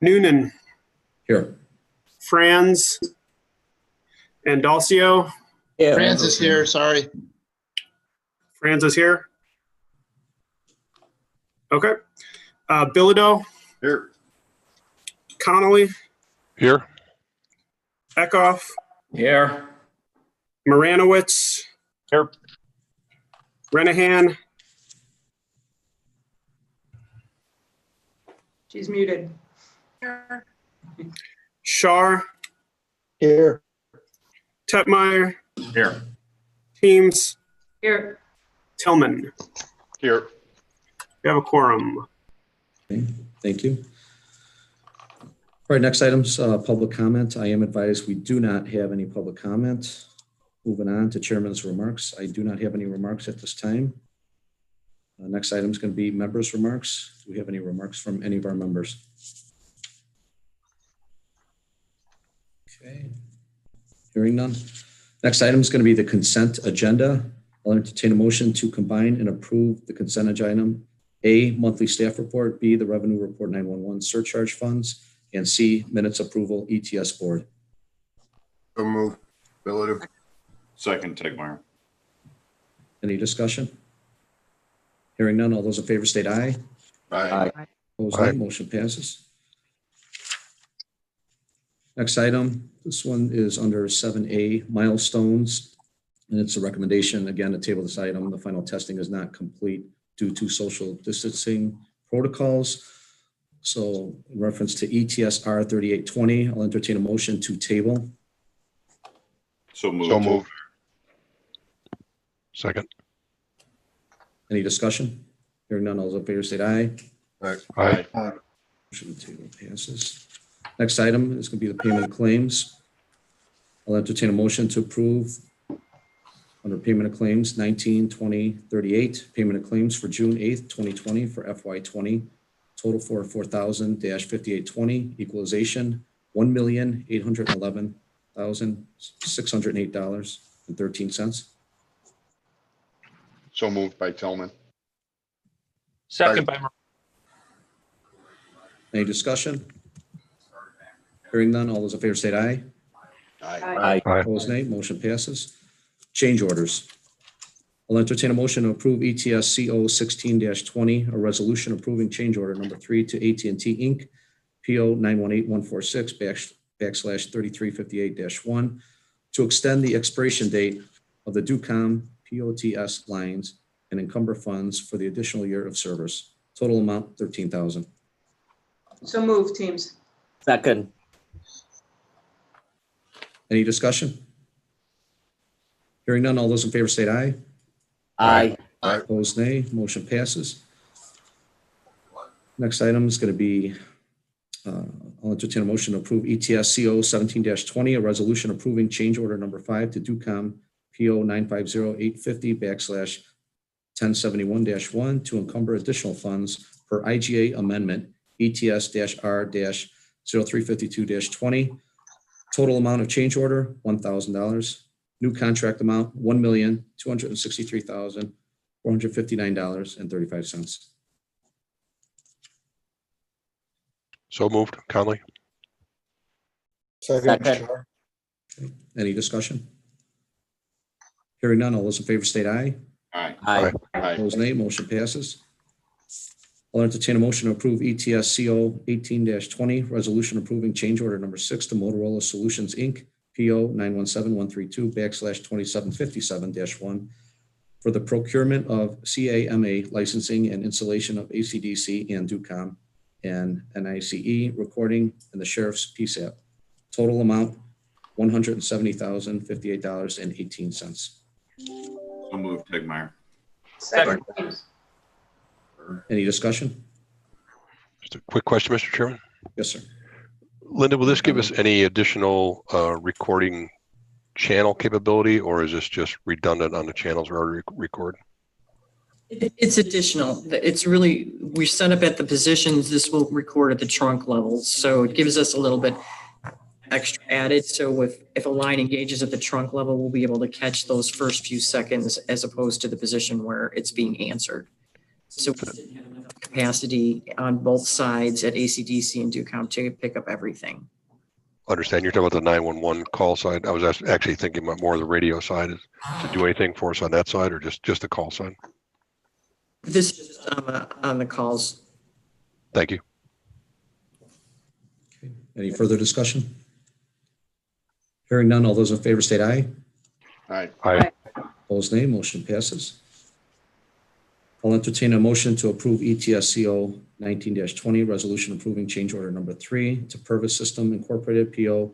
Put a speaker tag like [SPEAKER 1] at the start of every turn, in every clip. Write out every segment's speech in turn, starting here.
[SPEAKER 1] Noonan,
[SPEAKER 2] Here.
[SPEAKER 1] Franz, and Dalcio.
[SPEAKER 3] Yeah.
[SPEAKER 4] Franz is here, sorry.
[SPEAKER 1] Franz is here. Okay. Bilodeau,
[SPEAKER 5] Here.
[SPEAKER 1] Connolly,
[SPEAKER 6] Here.
[SPEAKER 1] Eckhoff,
[SPEAKER 3] Here.
[SPEAKER 1] Moranowitz,
[SPEAKER 6] Here.
[SPEAKER 1] Renahan,
[SPEAKER 7] She's muted.
[SPEAKER 1] Shar,
[SPEAKER 4] Here.
[SPEAKER 1] Tetmeyer,
[SPEAKER 5] Here.
[SPEAKER 1] Teams,
[SPEAKER 7] Here.
[SPEAKER 1] Tillman.
[SPEAKER 5] Here.
[SPEAKER 1] We have a quorum.
[SPEAKER 2] Okay, thank you. All right, next item's public comment. I am advised we do not have any public comment. Moving on to chairman's remarks. I do not have any remarks at this time. Next item is going to be members' remarks. Do we have any remarks from any of our members? Okay, hearing none. Next item is going to be the consent agenda. I'll entertain a motion to combine and approve the consent agenda. A, monthly staff report, B, the revenue report 911 surcharge funds, and C, minutes approval ETS board.
[SPEAKER 5] So move. Bilodeau. Second, Tegmeyer.
[SPEAKER 2] Any discussion? Hearing none, all those in favor state aye.
[SPEAKER 5] Aye.
[SPEAKER 2] Opposed,
[SPEAKER 6] Aye.
[SPEAKER 2] nay. Motion passes. Next item, this one is under 7A milestones, and it's a recommendation, again, to table this item. The final testing is not complete due to social distancing protocols. So in reference to ETS R3820, I'll entertain a motion to table.
[SPEAKER 5] So move.
[SPEAKER 6] So moved. Second.
[SPEAKER 2] Any discussion? Hearing none, all those in favor state aye.
[SPEAKER 6] Aye.
[SPEAKER 2] Motion to table passes. Next item is going to be the payment of claims. I'll entertain a motion to approve under payment of claims 19, 20, 38, payment of claims for June 8th, 2020 for FY20, total for 4,000-5820, equalization $1,811,608.13.
[SPEAKER 5] So moved by Tillman.
[SPEAKER 6] Second by
[SPEAKER 2] Any discussion? Hearing none, all those in favor state aye.
[SPEAKER 5] Aye.
[SPEAKER 6] Aye.
[SPEAKER 2] Opposed, nay. Motion passes. Change orders. I'll entertain a motion to approve ETS CO 16-20, a resolution approving change order number 3 to AT&T Inc., PO 918146 /3358-1, to extend the expiration date of the DUCOM POTS lines and encumber funds for the additional year of service. Total amount $13,000.
[SPEAKER 7] So move, Teams.
[SPEAKER 3] Second.
[SPEAKER 2] Any discussion? Hearing none, all those in favor state aye.
[SPEAKER 3] Aye.
[SPEAKER 2] Opposed, nay. Motion passes. Next item is going to be, I'll entertain a motion to approve ETS CO 17-20, a resolution approving change order number 5 to DUCOM PO 950850 /1071-1 to encumber additional funds per IGA amendment ETS-R-0352-20. Total amount of change order, $1,000. New contract amount, $1,263,459.35.
[SPEAKER 6] So moved. Conley.
[SPEAKER 3] Second.
[SPEAKER 2] Any discussion? Hearing none, all those in favor state aye.
[SPEAKER 5] Aye.
[SPEAKER 3] Aye.
[SPEAKER 2] Opposed, nay. Motion passes. I'll entertain a motion to approve ETS CO 18-20, resolution approving change order number 6 to Motorola Solutions, Inc., PO 917132 /2757-1 for the procurement of CAMA licensing and installation of ACDC and DUCOM and NICE recording and the Sheriff's PSAP. Total amount, $170,058.18.
[SPEAKER 5] So moved, Tegmeyer.
[SPEAKER 7] Second, Teams.
[SPEAKER 2] Any discussion?
[SPEAKER 6] Just a quick question, Mr. Chairman.
[SPEAKER 2] Yes, sir.
[SPEAKER 6] Linda, will this give us any additional recording channel capability, or is this just redundant on the channels we already record?
[SPEAKER 8] It's additional. It's really, we set up at the positions, this will record at the trunk levels. So it gives us a little bit extra added. So if a line engages at the trunk level, we'll be able to catch those first few seconds as opposed to the position where it's being answered. So we didn't have enough capacity on both sides at ACDC and Ducomp to pick up everything.
[SPEAKER 6] Understand, you're talking about the 911 call side. I was actually thinking about more of the radio side, is to do anything for us on that side, or just the call side?
[SPEAKER 8] This is on the calls.
[SPEAKER 6] Thank you.
[SPEAKER 2] Okay. Any further discussion? Hearing none, all those in favor state aye.
[SPEAKER 5] Aye.
[SPEAKER 6] Aye.
[SPEAKER 2] Opposed, nay. Motion passes. I'll entertain a motion to approve ETS CO 19-20, resolution approving change order number 3 to Purvis System Incorporated, PO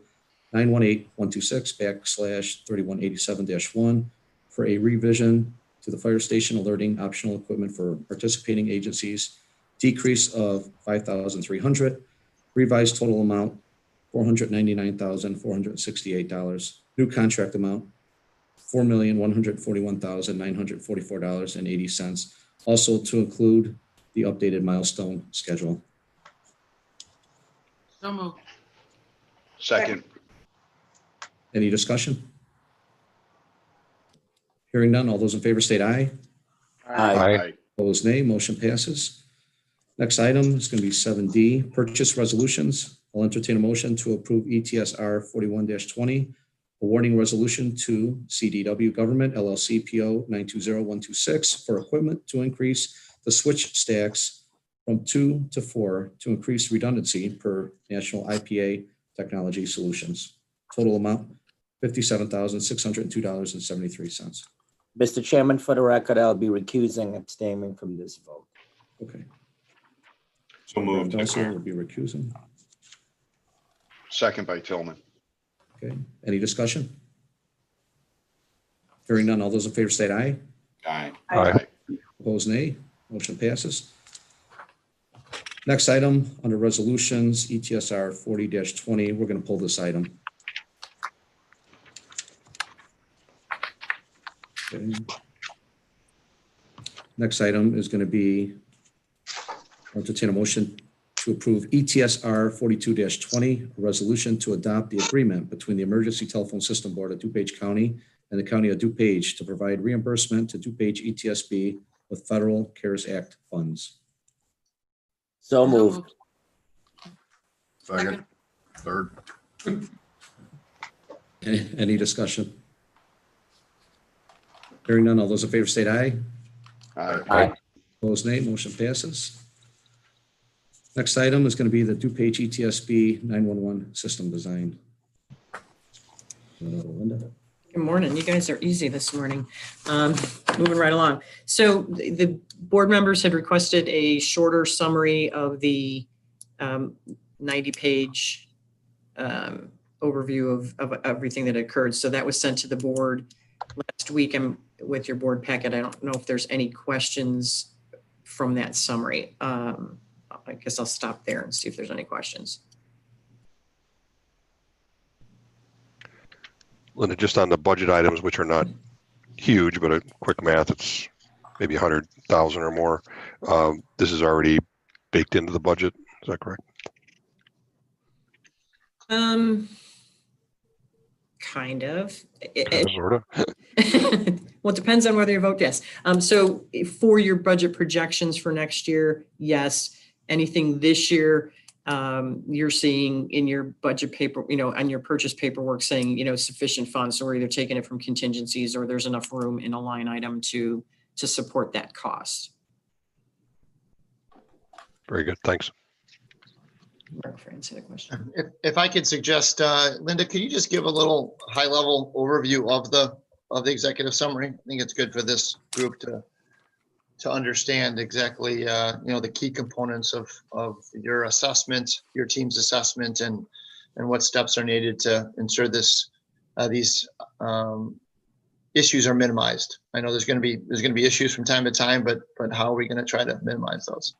[SPEAKER 2] 918126/3187-1 for a revision to the fire station alerting optional equipment for participating agencies, decrease of $5,300, revised total amount $499,468, new contract amount $4,141,944.80, also to include the updated milestone schedule.
[SPEAKER 7] So moved.
[SPEAKER 5] Second.
[SPEAKER 2] Any discussion? Hearing none, all those in favor state aye.
[SPEAKER 6] Aye.
[SPEAKER 2] Opposed, nay. Motion passes. Next item is going to be 7D, purchase resolutions. I'll entertain a motion to approve ETSR 41-20, awarding resolution to CDW Government LLC PO 920126 for equipment to increase the switch stacks from 2 to 4 to increase redundancy per National IPA Technology Solutions. Total amount $57,602.73.
[SPEAKER 3] Mr. Chairman, for the record, I'll be recusing, abstaining from this vote.
[SPEAKER 2] Okay.
[SPEAKER 5] So moved.
[SPEAKER 2] Dalsil will be recusing.
[SPEAKER 5] Second by Tillman.
[SPEAKER 2] Okay. Any discussion? Hearing none, all those in favor state aye.
[SPEAKER 5] Aye.
[SPEAKER 6] Aye.
[SPEAKER 2] Opposed, nay. Motion passes. Next item under resolutions, ETSR 40-20. We're going to pull this item. Okay. Next item is going to be, I'll entertain a motion to approve ETSR 42-20, a resolution to adopt the agreement between the Emergency Telephone System Board of DuPage County and the County of DuPage to provide reimbursement to DuPage ETSB with Federal CARES Act funds.
[SPEAKER 3] So moved.
[SPEAKER 5] Second. Third.
[SPEAKER 2] Any discussion? Hearing none, all those in favor state aye.
[SPEAKER 5] Aye.
[SPEAKER 2] Opposed, nay. Motion passes. Next item is going to be the DuPage ETSB 911 system design. Linda?
[SPEAKER 8] Good morning. You guys are easy this morning. Moving right along. So the board members had requested a shorter summary of the 90-page overview of everything that occurred. So that was sent to the board last week. And with your board packet, I don't know if there's any questions from that summary. I guess I'll stop there and see if there's any questions.
[SPEAKER 6] Linda, just on the budget items, which are not huge, but a quick math, it's maybe 100,000 or more. This is already baked into the budget. Is that correct?
[SPEAKER 8] Kind of.
[SPEAKER 6] Sort of.
[SPEAKER 8] Well, it depends on whether you vote yes. So for your budget projections for next year, yes. Anything this year, you're seeing in your budget paper, on your purchase paperwork saying, sufficient funds. So we're either taking it from contingencies or there's enough room in a line item to support that cost.
[SPEAKER 6] Very good. Thanks.
[SPEAKER 8] Mark, for answer the question.
[SPEAKER 4] If I could suggest, Linda, could you just give a little high-level overview of the executive summary? I think it's good for this group to understand exactly, the key components of your assessment, your team's assessment, and what steps are needed to ensure these issues are minimized. I know there's going to be issues from time to time, but how are we going to try to minimize those?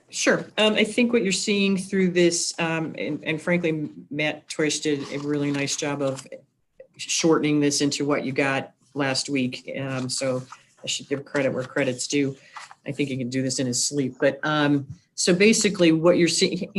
[SPEAKER 8] Sure. I think what you're seeing through this, and frankly, Matt Toyce did a really nice job of shortening this into what you got last week. So I should give credit where credit's due. I think he can do this in his sleep. But so basically what you're seeing,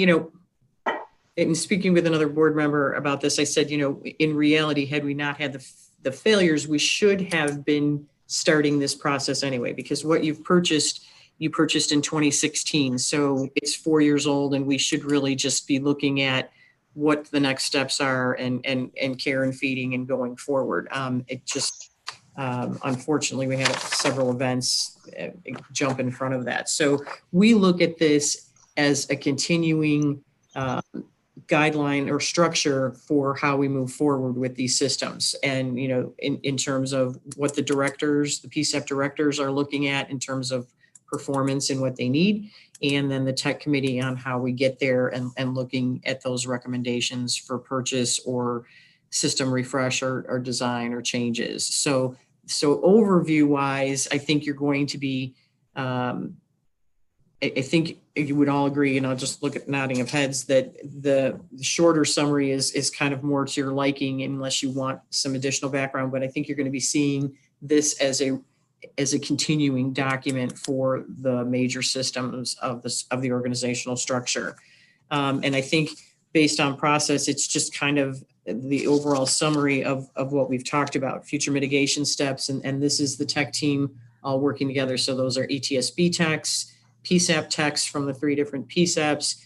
[SPEAKER 8] in speaking with another board member about this, I said, in reality, had we not had the failures, we should have been starting this process anyway, because what you've purchased you purchased in 2016. So it's 4 years old, and we should really just be looking at what the next steps are and care and feeding and going forward. It just, unfortunately, we had several events jump in front of that. So we look at this as a continuing guideline or structure for how we move forward with these systems. And, you know, in terms of what the directors, the PSEP directors are looking at in terms of performance and what they need. And then the tech committee on how we get there and looking at those recommendations for purchase or system refresh or design or changes. So overview wise, I think you're going to be, I think you would all agree, and I'll just look at nodding of heads, that the shorter summary is kind of more to your liking unless you want some additional background. But I think you're going to be seeing this as a continuing document for the major systems of the organizational structure. And I think based on process, it's just kind of the overall summary of what we've talked about, future mitigation steps. And this is the tech team all working together. So those are ETSB techs, PSAP techs from the 3 different PSAPs,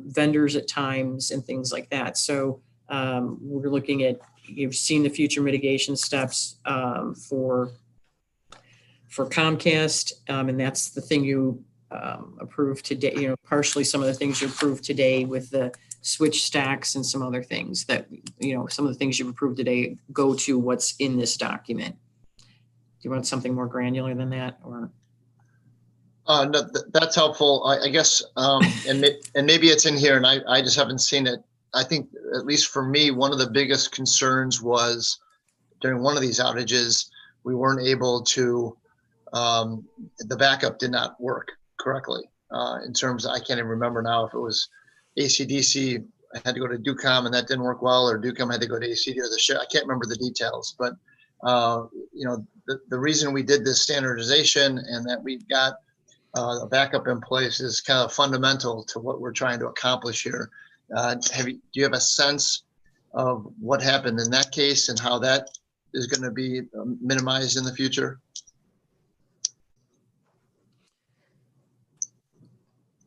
[SPEAKER 8] vendors at times, and things like that. So we're looking at, you've seen the future mitigation steps for Comcast, and that's the thing you approved today, you know, partially some of the things you approved today with the switch stacks and some other things that, you know, some of the things you've approved today go to what's in this document. Do you want something more granular than that, or?
[SPEAKER 4] No, that's helpful. I guess, and maybe it's in here and I just haven't seen it. I think, at least for me, one of the biggest concerns was during one of these outages, we weren't able to, the backup did not work correctly. In terms of, I can't even remember now if it was AC/DC, I had to go to DUCOM and that didn't work well, or DUCOM had to go to AC or the share. I can't remember the details, but you know, the reason we did this standardization and that we've got a backup in place is kind of fundamental to what we're trying to accomplish here. Do you have a sense of what happened in that case and how that is going to be minimized in the future?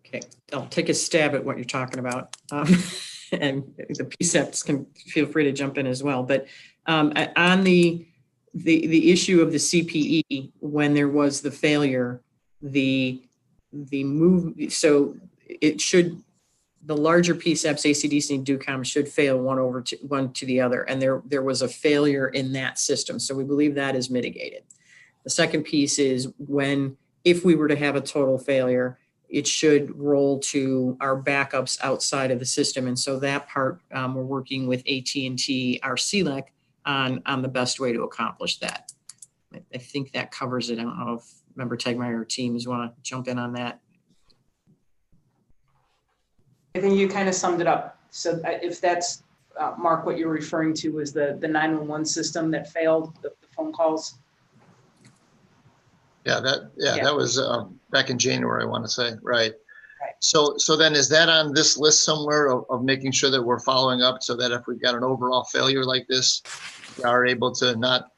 [SPEAKER 8] Okay, I'll take a stab at what you're talking about. And the PSEPs can feel free to jump in as well. But on the issue of the CPE, when there was the failure, the move, so it should, the larger PSEPs, ACDC and DUCOM, should fail one to the other. And there was a failure in that system. So we believe that is mitigated. The second piece is if we were to have a total failure, it should roll to our backups outside of the system. And so that part, we're working with AT&T, our CLEC, on the best way to accomplish that. I think that covers it. I don't know if Member Tegmeyer or teams want to jump in on that.
[SPEAKER 7] I think you kind of summed it up. So if that's, Mark, what you're referring to was the 911 system that failed, the phone calls.
[SPEAKER 4] Yeah, that was back in January, I want to say, right?
[SPEAKER 7] Right.
[SPEAKER 4] So then is that on this list somewhere of making sure that we're following up so that if we've got an overall failure like this, we are able to not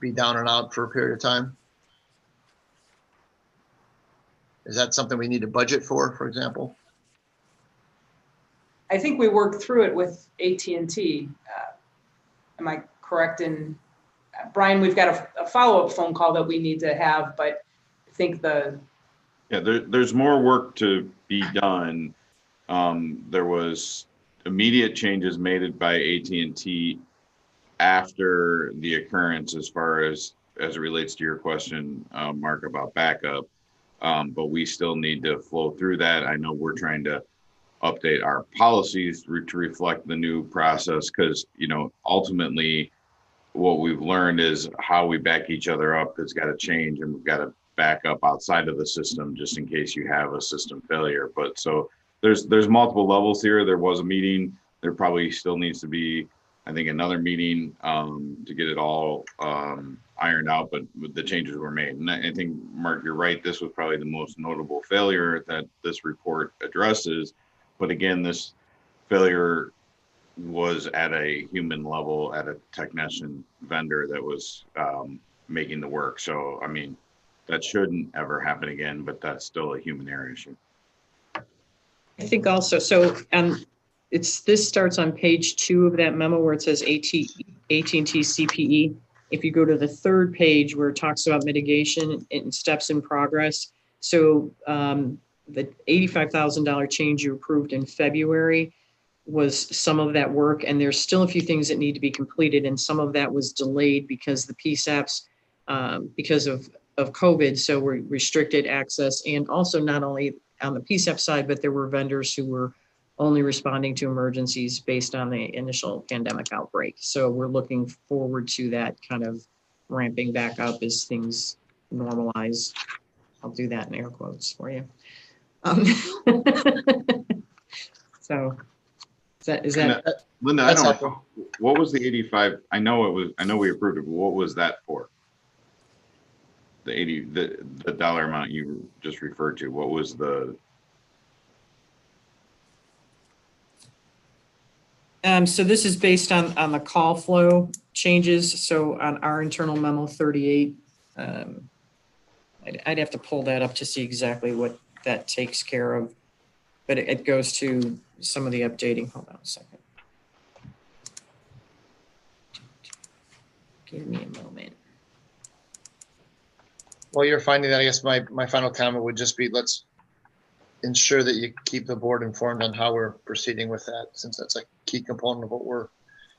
[SPEAKER 4] be down and out for a period of time? Is that something we need to budget for example?
[SPEAKER 7] I think we worked through it with AT&T. Am I correct in, Brian, we've got a follow-up phone call that we need to have, but I think
[SPEAKER 9] there's more work to be done. There was immediate changes made by AT&T after the occurrence, as far as it relates to your question, Mark, about backup. But we still need to flow through that. I know we're trying to update our policies to reflect the new process, because, you know, ultimately what we've learned is how we back each other up has got to change, and we've got to back up outside of the system just in case you have a system failure. But so there's multiple levels here. There was a meeting. There probably still needs to be, I think, another meeting to get it all ironed out, but the changes were made. And I think, Mark, you're right. This was probably the most notable failure that this report addresses. But again, this failure was at a human level, at a technician vendor that was making the work. So, I mean, that shouldn't ever happen again, but that's still a human error issue.
[SPEAKER 8] I think also, so this starts on page 2 of that memo where it says AT&T CPE. If you go to the 3rd page where it talks about mitigation and steps in progress. So the $85,000 change you approved in February was some of that work, and there's still a few things that need to be completed, and some of that was delayed because the PSAPs, because of COVID, so we restricted access, and also not only on the PSAP side, but there were vendors who were only responding to emergencies based on the initial pandemic outbreak. So we're looking forward to that kind of ramping back up as things normalize. I'll do that in air quotes for you. So is that
[SPEAKER 9] Linda, I
[SPEAKER 4] That's
[SPEAKER 9] don't
[SPEAKER 4] helpful.
[SPEAKER 9] know. What was the 85? I know we approved it, but what was that for? The dollar amount you just referred to, what was the?
[SPEAKER 8] So this is based on the call flow changes. So on our internal memo 38, I'd have to pull that up to see exactly what that takes care of, but it goes to some of the updating. Hold on a second. Give me a moment.
[SPEAKER 4] While you're finding that, I guess my final comment would just be, let's ensure that you keep the board informed on how we're proceeding with that, since that's a key component of what we're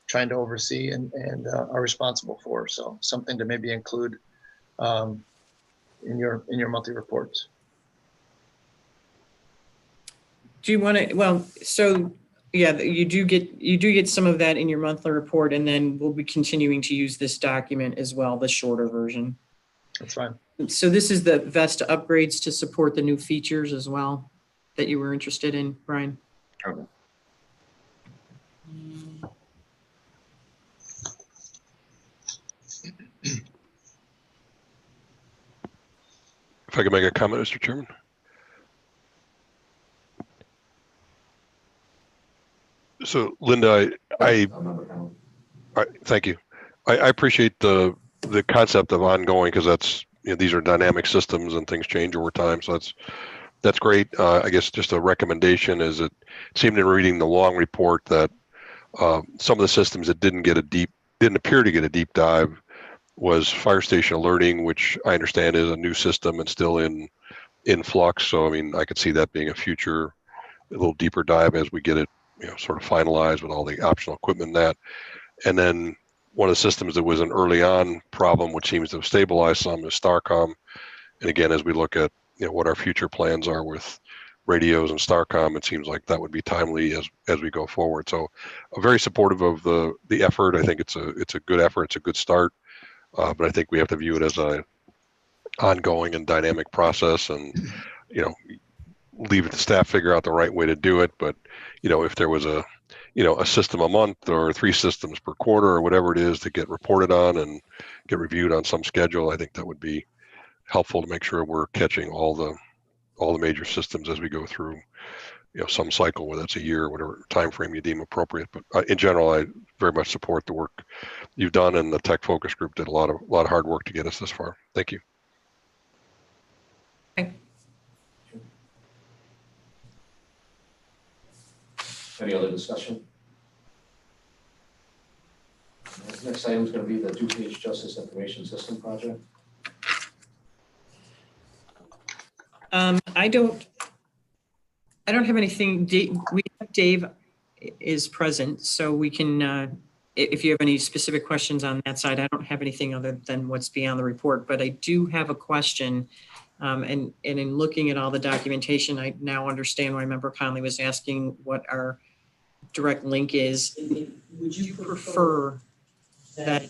[SPEAKER 4] trying to oversee and are responsible for. So something to maybe include in your monthly reports.
[SPEAKER 8] Do you want to, well, so yeah, you do get some of that in your monthly report, and then we'll be continuing to use this document as well, the shorter version.
[SPEAKER 4] That's fine.
[SPEAKER 8] So this is the Vesta upgrades to support the new features as well that you were interested in, Brian.
[SPEAKER 9] Okay.
[SPEAKER 6] If I could make a comment, Mr. Chairman. So Linda, I thank you. I appreciate the concept of ongoing, because that's, these are dynamic systems and things change over time. So that's great. I guess just a recommendation is, it seemed in reading the long report that some of the systems that didn't appear to get a deep dive was fire station alerting, which I understand is a new system and still in flux. So I mean, I could see that being a little deeper dive as we get it, sort of finalized with all the optional equipment and that. And then one of the systems that was an early on problem, which seems to have stabilized some, is Starcom. And again, as we look at what our future plans are with radios and Starcom, it seems like that would be timely as we go forward. So I'm very supportive of the effort. I think it's a good effort. It's a good start. But I think we have to view it as a ongoing and dynamic process, and leave it to staff figure out the right way to do it. But if there was a system a month or 3 systems per quarter or whatever it is to get reported on and get reviewed on some schedule, I think that would be helpful to make sure we're catching all the major systems as we go through some cycle, whether it's a year or whatever time frame you deem appropriate. But in general, I very much support the work you've done, and the tech focus group did a lot of hard work to get us this far. Thank you.
[SPEAKER 8] Okay.
[SPEAKER 2] Any other discussion? Next item is going to be the DuPage Justice Information System project.
[SPEAKER 8] I don't have anything. Dave is present, so we can, if you have any specific questions on that side. I don't have anything other than what's beyond the report, but I do have a question. And in looking at all the documentation, I now understand why Member Conley was asking what our direct link is. Would you prefer that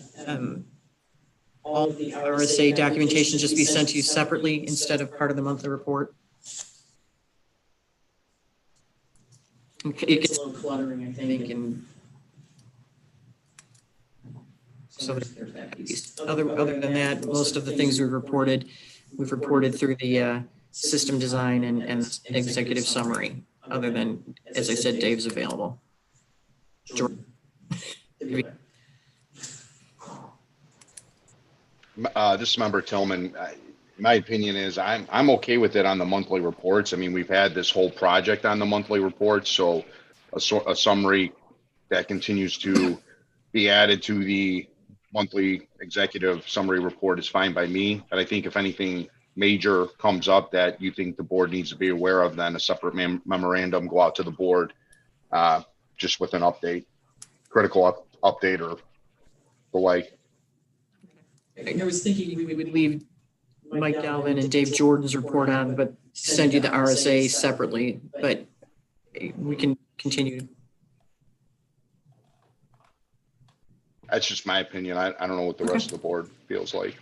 [SPEAKER 8] all of the RSA documentation just be sent to you separately instead of part of the monthly report? It gets a little cluttering, I think, and so there's that piece. Other than that, most of the things we've reported through the system design and executive summary, other than, as I said, Dave's available.
[SPEAKER 5] This is Member Tillman. my opinion is I'm okay with it on the monthly reports. I mean, we've had this whole project on the monthly reports, so a summary that continues to be added to the monthly executive summary report is fine by me. But I think if anything major comes up that you think the board needs to be aware of, then a separate memorandum go out to the board, just with an update, critical update or the like.
[SPEAKER 8] I was thinking we would leave Mike Galvin and Dave Jordan's report on, but send you the RSA separately, but we can continue.
[SPEAKER 5] That's just my opinion. I don't know what the rest of the board feels like.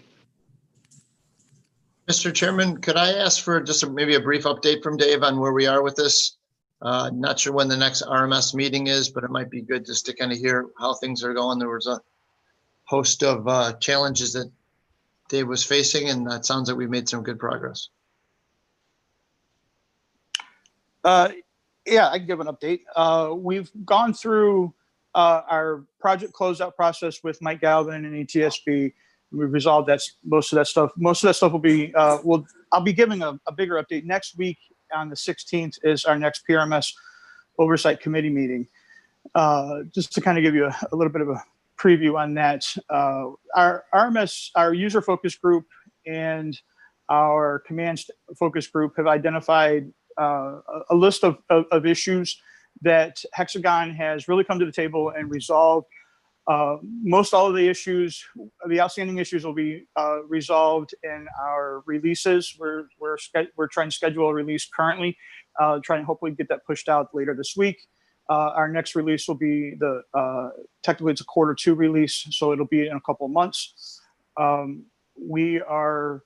[SPEAKER 4] Mr. Chairman, could I ask for just maybe a brief update from Dave on where we are with this? Not sure when the next RMS meeting is, but it might be good just to kind of hear how things are going. There was a host of challenges that Dave was facing, and it sounds like we've made some good progress.
[SPEAKER 10] Yeah, I can give an update. We've gone through our project closeout process with Mike Galvin and ETSB. We've resolved that most of that stuff. Most of that stuff will be. I'll be giving a bigger update next week. On the 16th is our next PRMS Oversight Committee meeting. Just to kind of give you a little bit of a preview on that. Our RMS, our user focus group, and our command focus group have identified a list of issues that Hexagon has really come to the table and resolved. Most all of the issues, the outstanding issues, will be resolved in our releases. We're trying to schedule a release currently, trying to hopefully get that pushed out later this week. Our next release will be technically it's a Q2 release, so it'll be in a couple of months. We are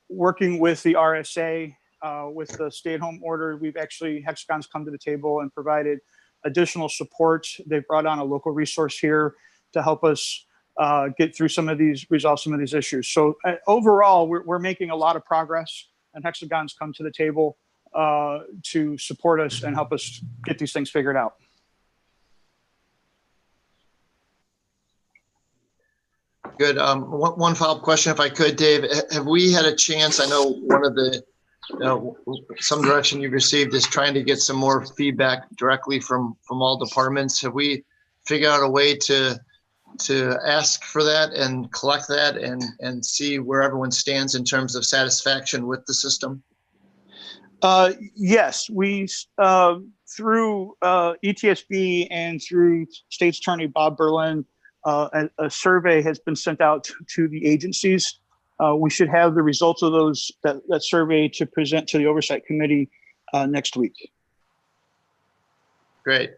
[SPEAKER 10] working with the RSA with the stay-at-home order. Hexagon's come to the table and provided additional support. They've brought on a local resource here to help us get through resolve some of these issues. So overall, we're making a lot of progress, and Hexagon's come to the table to support us and help us get these things figured out.
[SPEAKER 4] Good. One follow-up question, if I could, Dave. Have we had a chance? I know one of the some direction you've received is trying to get some more feedback directly from all departments. Have we figured out a way to ask for that and collect that and see where everyone stands in terms of satisfaction with the system?
[SPEAKER 10] Yes, we through ETSB and through State's Attorney Bob Berlin, a survey has been sent out to the agencies. We should have the results of that survey to present to the Oversight Committee next week.
[SPEAKER 4] Great.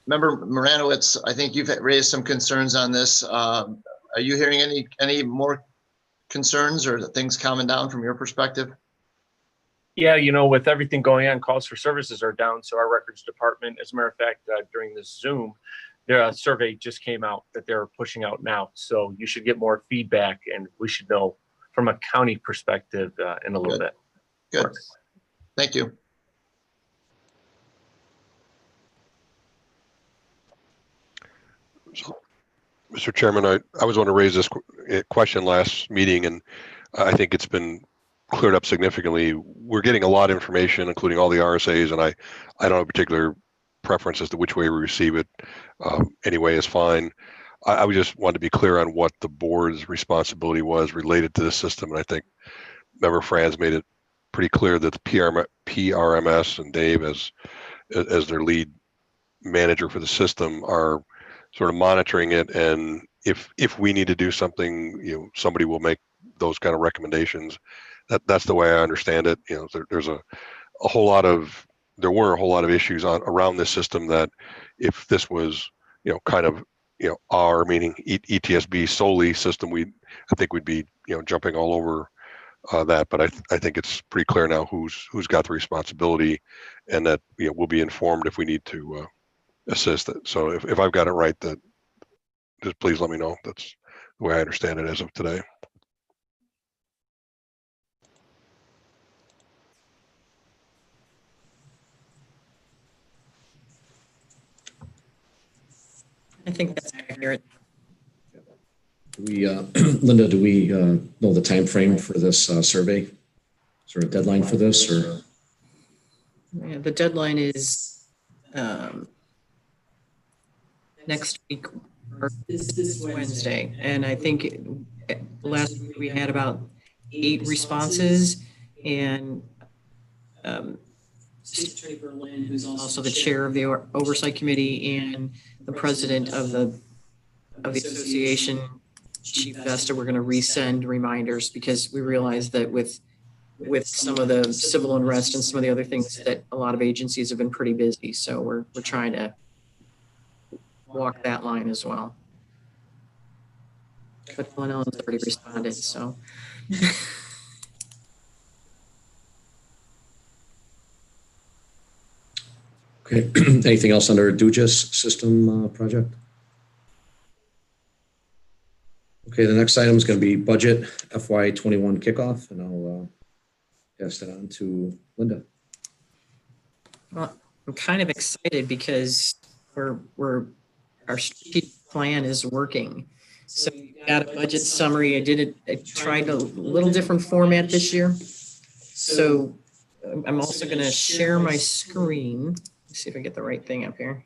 [SPEAKER 4] Member Moranowitz, I think you've raised some concerns on this. Are you hearing any more concerns or things calming down from your perspective?
[SPEAKER 11] Yeah, with everything going on, calls for services are down. So our records department, as a matter of fact, during this Zoom, their survey just came out that they're pushing out now. So you should get more feedback, and we should know from a county perspective in a little bit.
[SPEAKER 4] Good. Thank you.
[SPEAKER 6] Mr. Chairman, I was going to raise this question last meeting, and I think it's been cleared up significantly. We're getting a lot of information, including all the RSAs, and I don't have a particular preference as to which way we receive it. Anyway is fine. I would just want to be clear on what the board's responsibility was related to this system, and I think Member Franz made it pretty clear that the PRMS and Dave as their lead manager for the system are sort of monitoring it, and if we need to do something, somebody will make those kind of recommendations. That's the way I understand it. There's a whole lot of issues around this system that if this was kind of our, meaning ETSB solely system, I think we'd be jumping all over that. But I think it's pretty clear now who's got the responsibility, and that we'll be informed if we need to assist it. So if I've got it right, that just please let me know. That's the way I understand it as of today.
[SPEAKER 8] I think that's accurate.
[SPEAKER 2] Linda, do we know the time frame for this survey? Is there a deadline for this, or?
[SPEAKER 8] Yeah, the deadline is next week, or this Wednesday. And I think last week we had about 8 responses, and State Attorney Berlin, who's also the chair of the Oversight Committee and the president of the association, Chief Vesta, we're going to resend reminders because we realized that with some of the civil unrest and some of the other things that a lot of agencies have been pretty busy. So we're trying to walk that line as well. But Ellen's already responded, so.
[SPEAKER 2] Okay, anything else under DUGIS system project? Okay, the next item is going to be budget FY21 kickoff, and I'll pass that on to Linda.
[SPEAKER 8] Well, I'm kind of excited because our strategic plan is working. So we got a budget summary. I tried a little different format this year. So I'm also going to share my screen. Let's see if I get the right thing up here.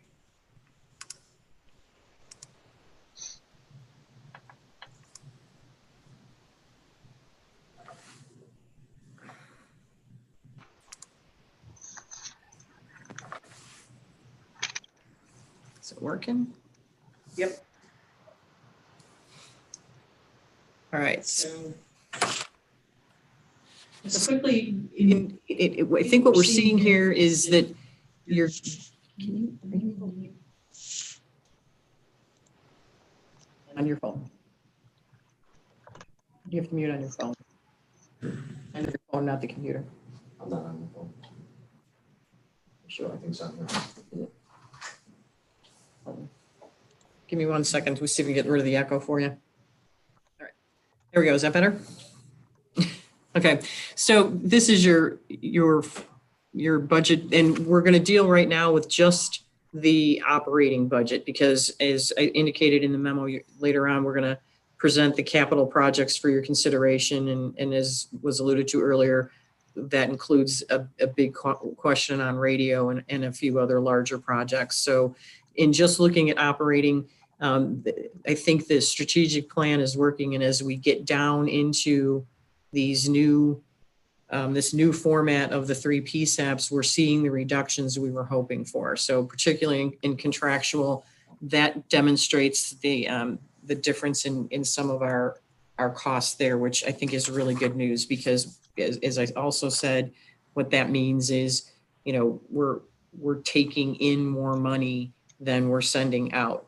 [SPEAKER 8] Is it working?
[SPEAKER 7] Yep.
[SPEAKER 8] All right. So quickly, I think what we're seeing here is that you're. Can you on your phone? You have to mute on your phone. On your phone, not the computer.
[SPEAKER 2] I'm not on the phone. Sure, I think so.
[SPEAKER 8] Give me 1 second. We'll see if we can get rid of the echo for you. All right. There we go. Is that better? Okay. So this is your budget, and we're going to deal right now with just the operating budget because, as I indicated in the memo later on, we're going to present the capital projects for your consideration, and as was alluded to earlier, that includes a big question on radio and a few other larger projects. So in just looking at operating, I think the strategic plan is working, and as we get down into these new this new format of the 3 PSAPs, we're seeing the reductions we were hoping for. So particularly in contractual, that demonstrates the difference in some of our costs there, which I think is really good news because as I also said, what that means is, you know, we're taking in more money than we're sending out.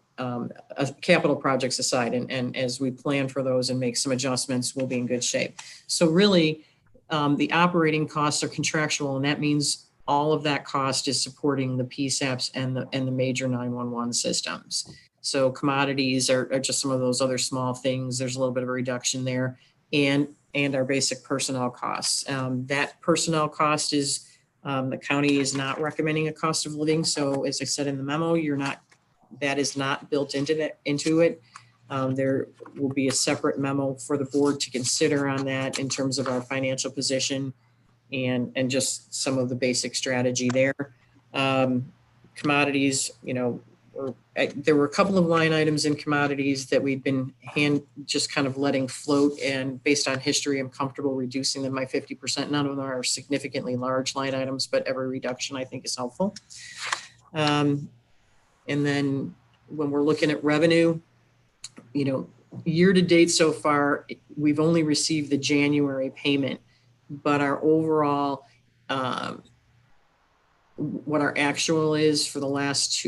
[SPEAKER 8] Capital projects aside, and as we plan for those and make some adjustments, we'll be in good shape. So really, the operating costs are contractual, and that means all of that cost is supporting the PSAPs and the major 911 systems. So commodities are just some of those other small things. There's a little bit of a reduction there, and our basic personnel costs. That personnel cost is the county is not recommending a cost of living. So as I said in the memo, that is not built into it. There will be a separate memo for the board to consider on that in terms of our financial position and just some of the basic strategy there. Commodities, you know, there were a couple of line items in commodities that we've been just kind of letting float, and based on history, I'm comfortable reducing them by 50%. None of them are significantly large line items, but every reduction I think is helpful. And then when we're looking at revenue, you know, year to date so far, we've only received the January payment, but our overall, what our actual is for the last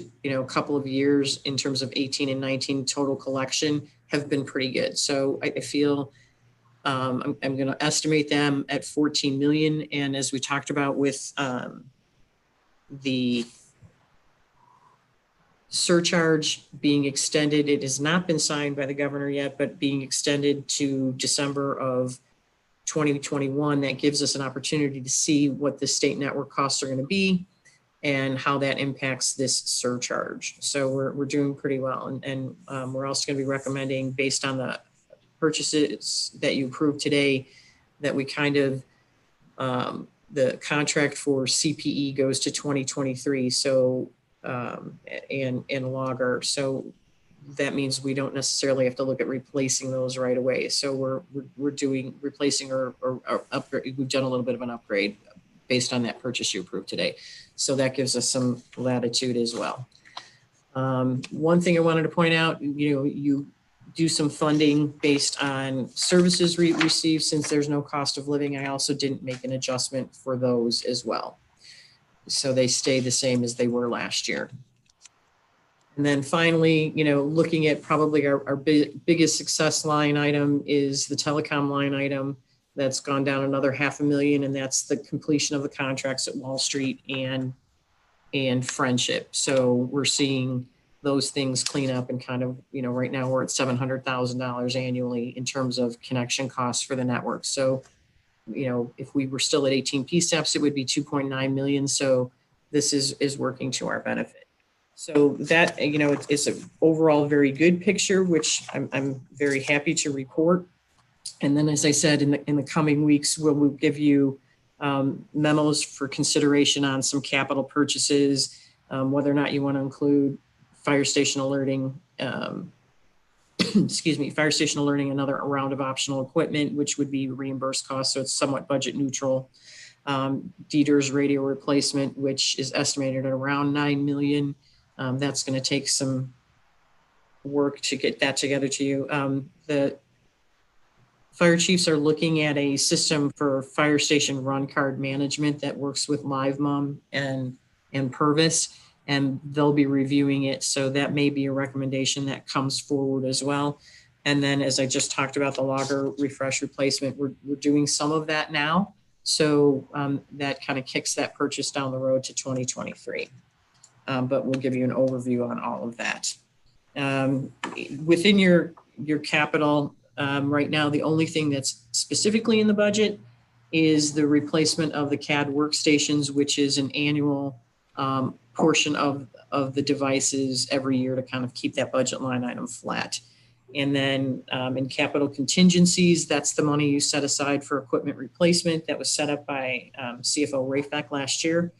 [SPEAKER 8] couple of years in terms of 18 and 19 total collection have been pretty good. So I feel I'm going to estimate them at 14 million. And as we talked about with the surcharge being extended, it has not been signed by the governor yet, but being extended to December of 2021, that gives us an opportunity to see what the state network costs are going to be and how that impacts this surcharge. So we're doing pretty well. And we're also going to be recommending, based on the purchases that you approved today, that we kind of, the contract for CPE goes to 2023. So, and logger. So that means we don't necessarily have to look at replacing those right away. So we're doing replacing or upgrade. We've done a little bit of an upgrade based on that purchase you approved today. So that gives us some latitude as well. One thing I wanted to point out, you do some funding based on services received. Since there's no cost of living, I also didn't make an adjustment for those as well. So they stay the same as they were last year. And then finally, looking at probably our biggest success line item is the telecom line item. That's gone down another $500,000, and that's the completion of the contracts at Wall Street and Friendship. So we're seeing those things clean up and kind of, right now we're at $700,000 annually in terms of connection costs for the network. So, if we were still at 18 PSAPs, it would be 2.9 million. So this is working to our benefit. So that, it's an overall very good picture, which I'm very happy to report. And then, as I said, in the coming weeks, we'll give you memos for consideration on some capital purchases, whether or not you want to include fire station alerting, fire station alerting, another round of optional equipment, which would be reimbursed costs. So it's somewhat budget neutral. Dieter's radio replacement, which is estimated at around 9 million. That's going to take some work to get that together to you. The fire chiefs are looking at a system for fire station run card management that works with LiveMum and Purvis, and they'll be reviewing it. So that may be a recommendation that comes forward as well. And then, as I just talked about, the logger refresh replacement, we're doing some of that now. So that kind of kicks that purchase down the road to 2023. But we'll give you an overview on all of that. Within your capital, right now, the only thing that's specifically in the budget is the replacement of the CAD workstations, which is an annual portion of the devices every year to kind of keep that budget line item flat. And then in capital contingencies, that's the money you set aside for equipment replacement that was set up by CFO Rafak last year,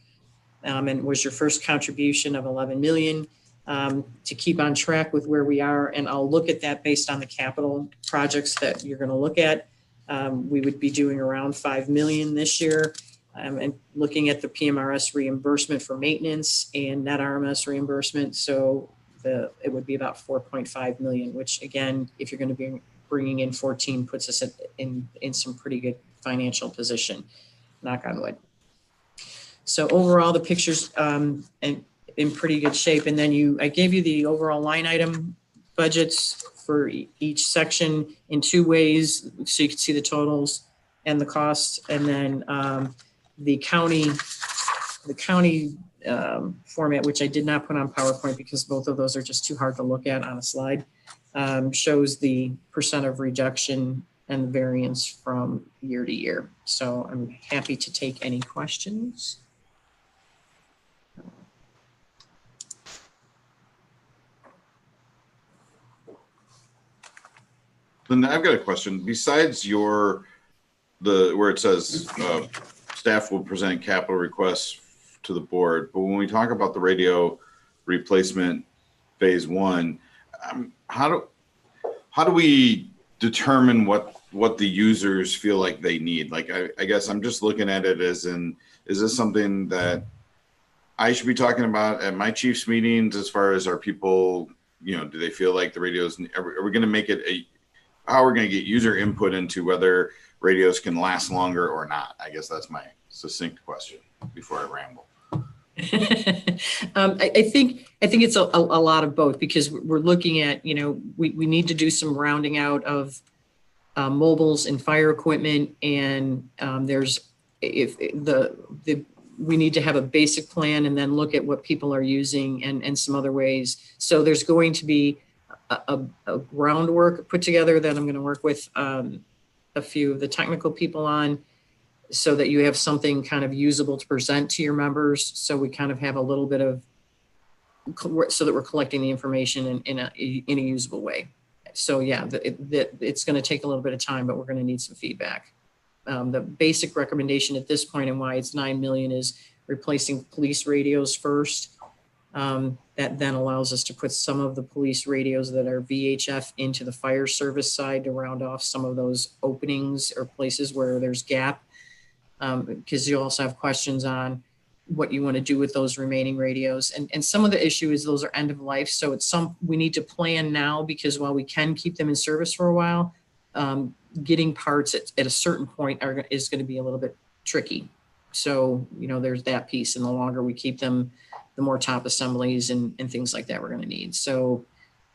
[SPEAKER 8] and was your first contribution of 11 million to keep on track with where we are. And I'll look at that based on the capital projects that you're going to look at. We would be doing around 5 million this year. And looking at the PMRS reimbursement for maintenance and net RMS reimbursement. So it would be about 4.5 million, which again, if you're going to be bringing in 14, puts us in some pretty good financial position, knock on wood. So overall, the picture's in pretty good shape. And then I gave you the overall line item budgets for each section in two ways, so you can see the totals and the costs. And then the county format, which I did not put on PowerPoint because both of those are just too hard to look at on a slide, shows the percent of reduction and variance from year to year. So I'm happy to take any questions.
[SPEAKER 9] Linda, I've got a question. Besides where it says staff will present capital requests to the board, but when we talk about the radio replacement phase one, how do we determine what the users feel like they need? Like, I guess I'm just looking at it as is this something that I should be talking about at my chief's meetings as far as our people, do they feel like the radios, are we going to make it how are we going to get user input into whether radios can last longer or not? I guess that's my succinct question before I ramble.
[SPEAKER 8] I think it's a lot of both, because we're looking at, we need to do some rounding out of mobiles and fire equipment, and we need to have a basic plan and then look at what people are using and some other ways. So there's going to be a groundwork put together that I'm going to work with a few of the technical people on, so that you have something kind of usable to present to your members. So we kind of have a little bit of, so that we're collecting the information in a usable way. So yeah, it's going to take a little bit of time, but we're going to need some feedback. The basic recommendation at this point and why it's 9 million is replacing police radios first. That then allows us to put some of the police radios that are VHF into the fire service side to round off some of those openings or places where there's gap. Because you also have questions on what you want to do with those remaining radios. And some of the issue is those are end of life. So we need to plan now, because while we can keep them in service for a while, getting parts at a certain point is going to be a little bit tricky. So, there's that piece, and the longer we keep them, the more top assemblies and things like that we're going to need. So,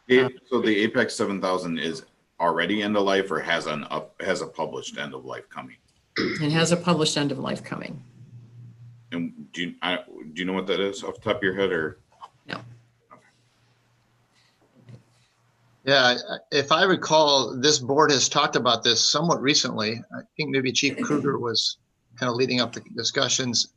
[SPEAKER 9] So the Apex 7000 is already end of life, or has a published end of life coming?
[SPEAKER 8] it has a published end of life coming.
[SPEAKER 9] And do you know what that is off the top of your head, or?
[SPEAKER 8] No.
[SPEAKER 4] Yeah, if I recall, this board has talked about this somewhat recently. I think maybe Chief Kruger was kind of leading up the discussions.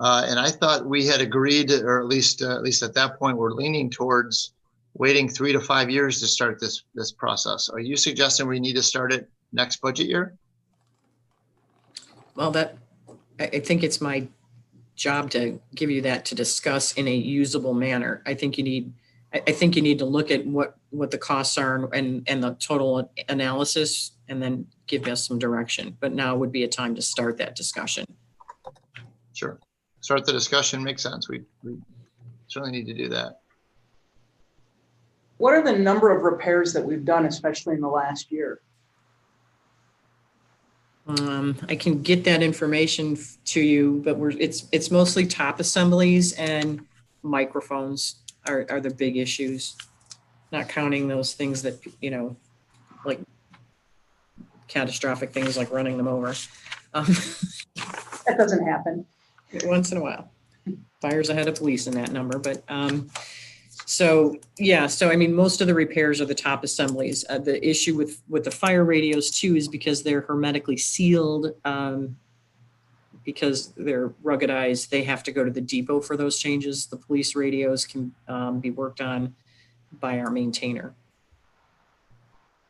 [SPEAKER 4] And I thought we had agreed, or at least at that point, we're leaning towards waiting 3 to 5 years to start this process. Are you suggesting we need to start it next budget year?
[SPEAKER 8] Well, I think it's my job to give you that to discuss in a usable manner. I think you need to look at what the costs are and the total analysis, and then give us some direction. But now would be a time to start that discussion.
[SPEAKER 4] Sure. Start the discussion makes sense. We certainly need to do that.
[SPEAKER 7] What are the number of repairs that we've done, especially in the last year?
[SPEAKER 8] I can get that information to you, but it's mostly top assemblies and microphones are the big issues, not counting those things that, like catastrophic things like running them over.
[SPEAKER 7] That doesn't happen.
[SPEAKER 8] Once in a while. Fire's ahead of police in that number, but so I mean, most of the repairs are the top assemblies. The issue with the fire radios too is because they're hermetically sealed, because they're ruggedized. They have to go to the depot for those changes. The police radios can be worked on by our maintainer,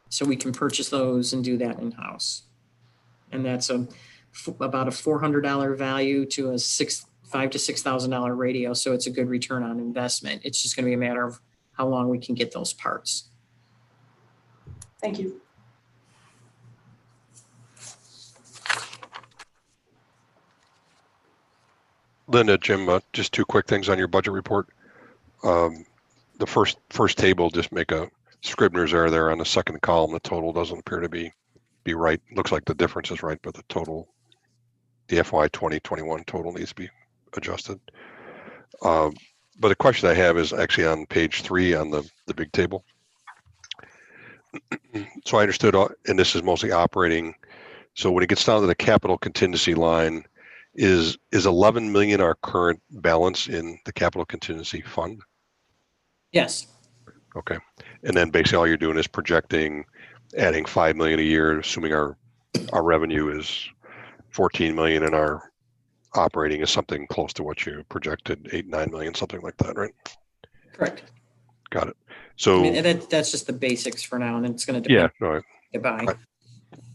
[SPEAKER 8] so we can purchase those and do that in-house. And that's about a $400 value to a $5,000 to $6,000 radio. So it's a good return on investment. It's just going to be a matter of how long we can get those parts.
[SPEAKER 7] Thank you.
[SPEAKER 6] Linda, Jim, just 2 quick things on your budget report. The first table, just make a Scribner's error there on the second column. The total doesn't appear to be right. Looks like the difference is right, but the FY 2021 total needs to be adjusted. But the question I have is actually on page 3 on the big table. So I understood, and this is mostly operating. So when it gets down to the capital contingency line, is 11 million our current balance in the capital contingency fund?
[SPEAKER 8] Yes.
[SPEAKER 6] Okay. And then basically all you're doing is projecting, adding 5 million a year, assuming our revenue is 14 million and our operating is something close to what you projected, 8-9 million, something like that, right?
[SPEAKER 8] Correct.
[SPEAKER 6] Got it. So
[SPEAKER 8] I mean, that's just the basics for now, and it's going to depend.
[SPEAKER 6] Yeah, no,
[SPEAKER 8] Goodbye.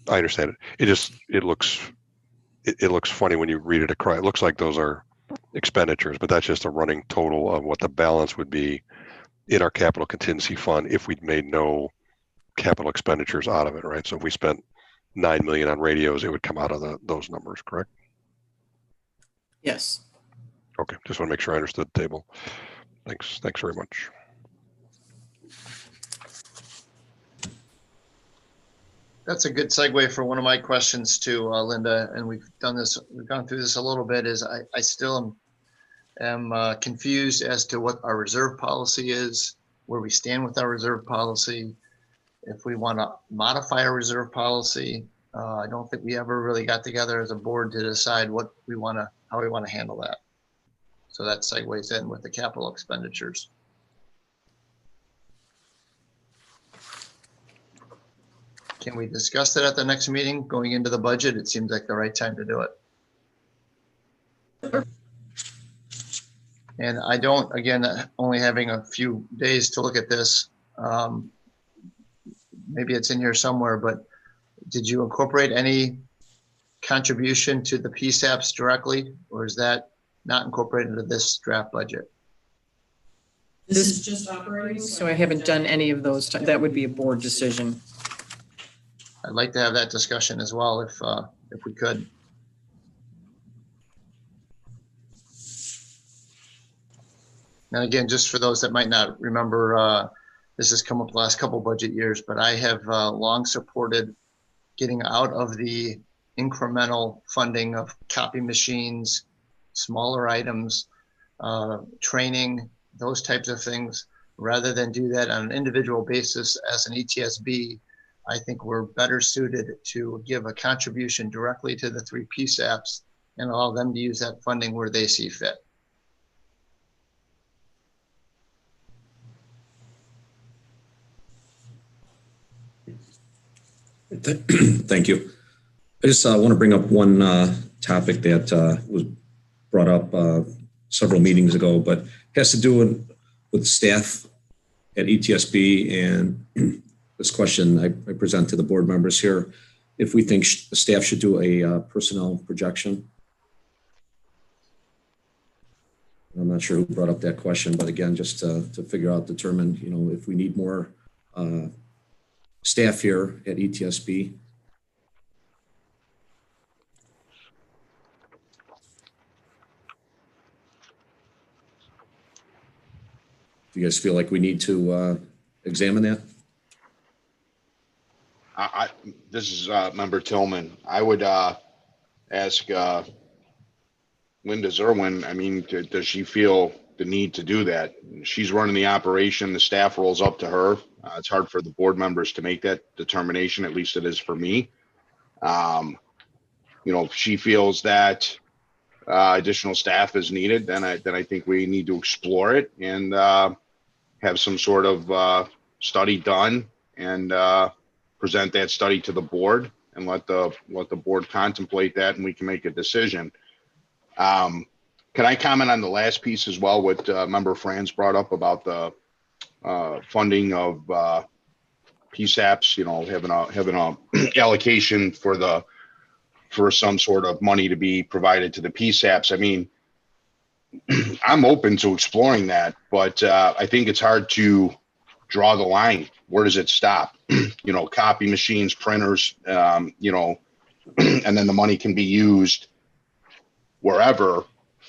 [SPEAKER 6] I understand it. It looks funny when you read it across. It looks like those are expenditures, but that's just a running total of what the balance would be in our capital contingency fund if we'd made no capital expenditures out of it, right? So if we spent 9 million on radios, it would come out of those numbers, correct?
[SPEAKER 8] Yes.
[SPEAKER 6] Okay, just want to make sure I understood the table. Thanks very much.
[SPEAKER 4] That's a good segue for one of my questions to Linda, and we've gone through this a little bit, is I still am confused as to what our reserve policy is, where we stand with our reserve policy, if we want to modify our reserve policy. I don't think we ever really got together as a board to decide how we want to handle that. So that segues in with the capital expenditures. Can we discuss that at the next meeting going into the budget? It seems like the right time to do it. And I don't, again, only having a few days to look at this, maybe it's in here somewhere, but did you incorporate any contribution to the PSAPs directly, or is that not incorporated into this draft budget?
[SPEAKER 8] This is just operating, so I haven't done any of those. That would be a board decision.
[SPEAKER 4] I'd like to have that discussion as well, if we could. And again, just for those that might not remember, this has come up the last couple budget years, but I have long supported getting out of the incremental funding of copy machines, smaller items, training, those types of things, rather than do that on an individual basis as an ETSB. I think we're better suited to give a contribution directly to the 3 PSAPs and allow them to use that funding where they see fit.
[SPEAKER 2] Thank you. I just want to bring up one topic that was brought up several meetings ago, but has to do with staff at ETSB. And this question I present to the board members here, if we think the staff should do a personnel projection. I'm not sure who brought up that question, but again, just to figure out, determine, you know, if we need more staff here at ETSB. Do you guys feel like we need to examine that?
[SPEAKER 5] This is Member Tillman. I would ask Linda Zerwin, I mean, does she feel the need to do that? She's running the operation, the staff rolls up to her. It's hard for the board members to make that determination, at least it is for me. You know, if she feels that additional staff is needed, then I think we need to explore it and have some sort of study done and present that study to the board and let the board contemplate that, and we can make a decision. Can I comment on the last piece as well? What Member Franz brought up about the funding of PSAPs, you know, having a allocation for some sort of money to be provided to the PSAPs. I mean, I'm open to exploring that, but I think it's hard to draw the line. Where does it stop? You know, copy machines, printers, you know, and then the money can be used wherever.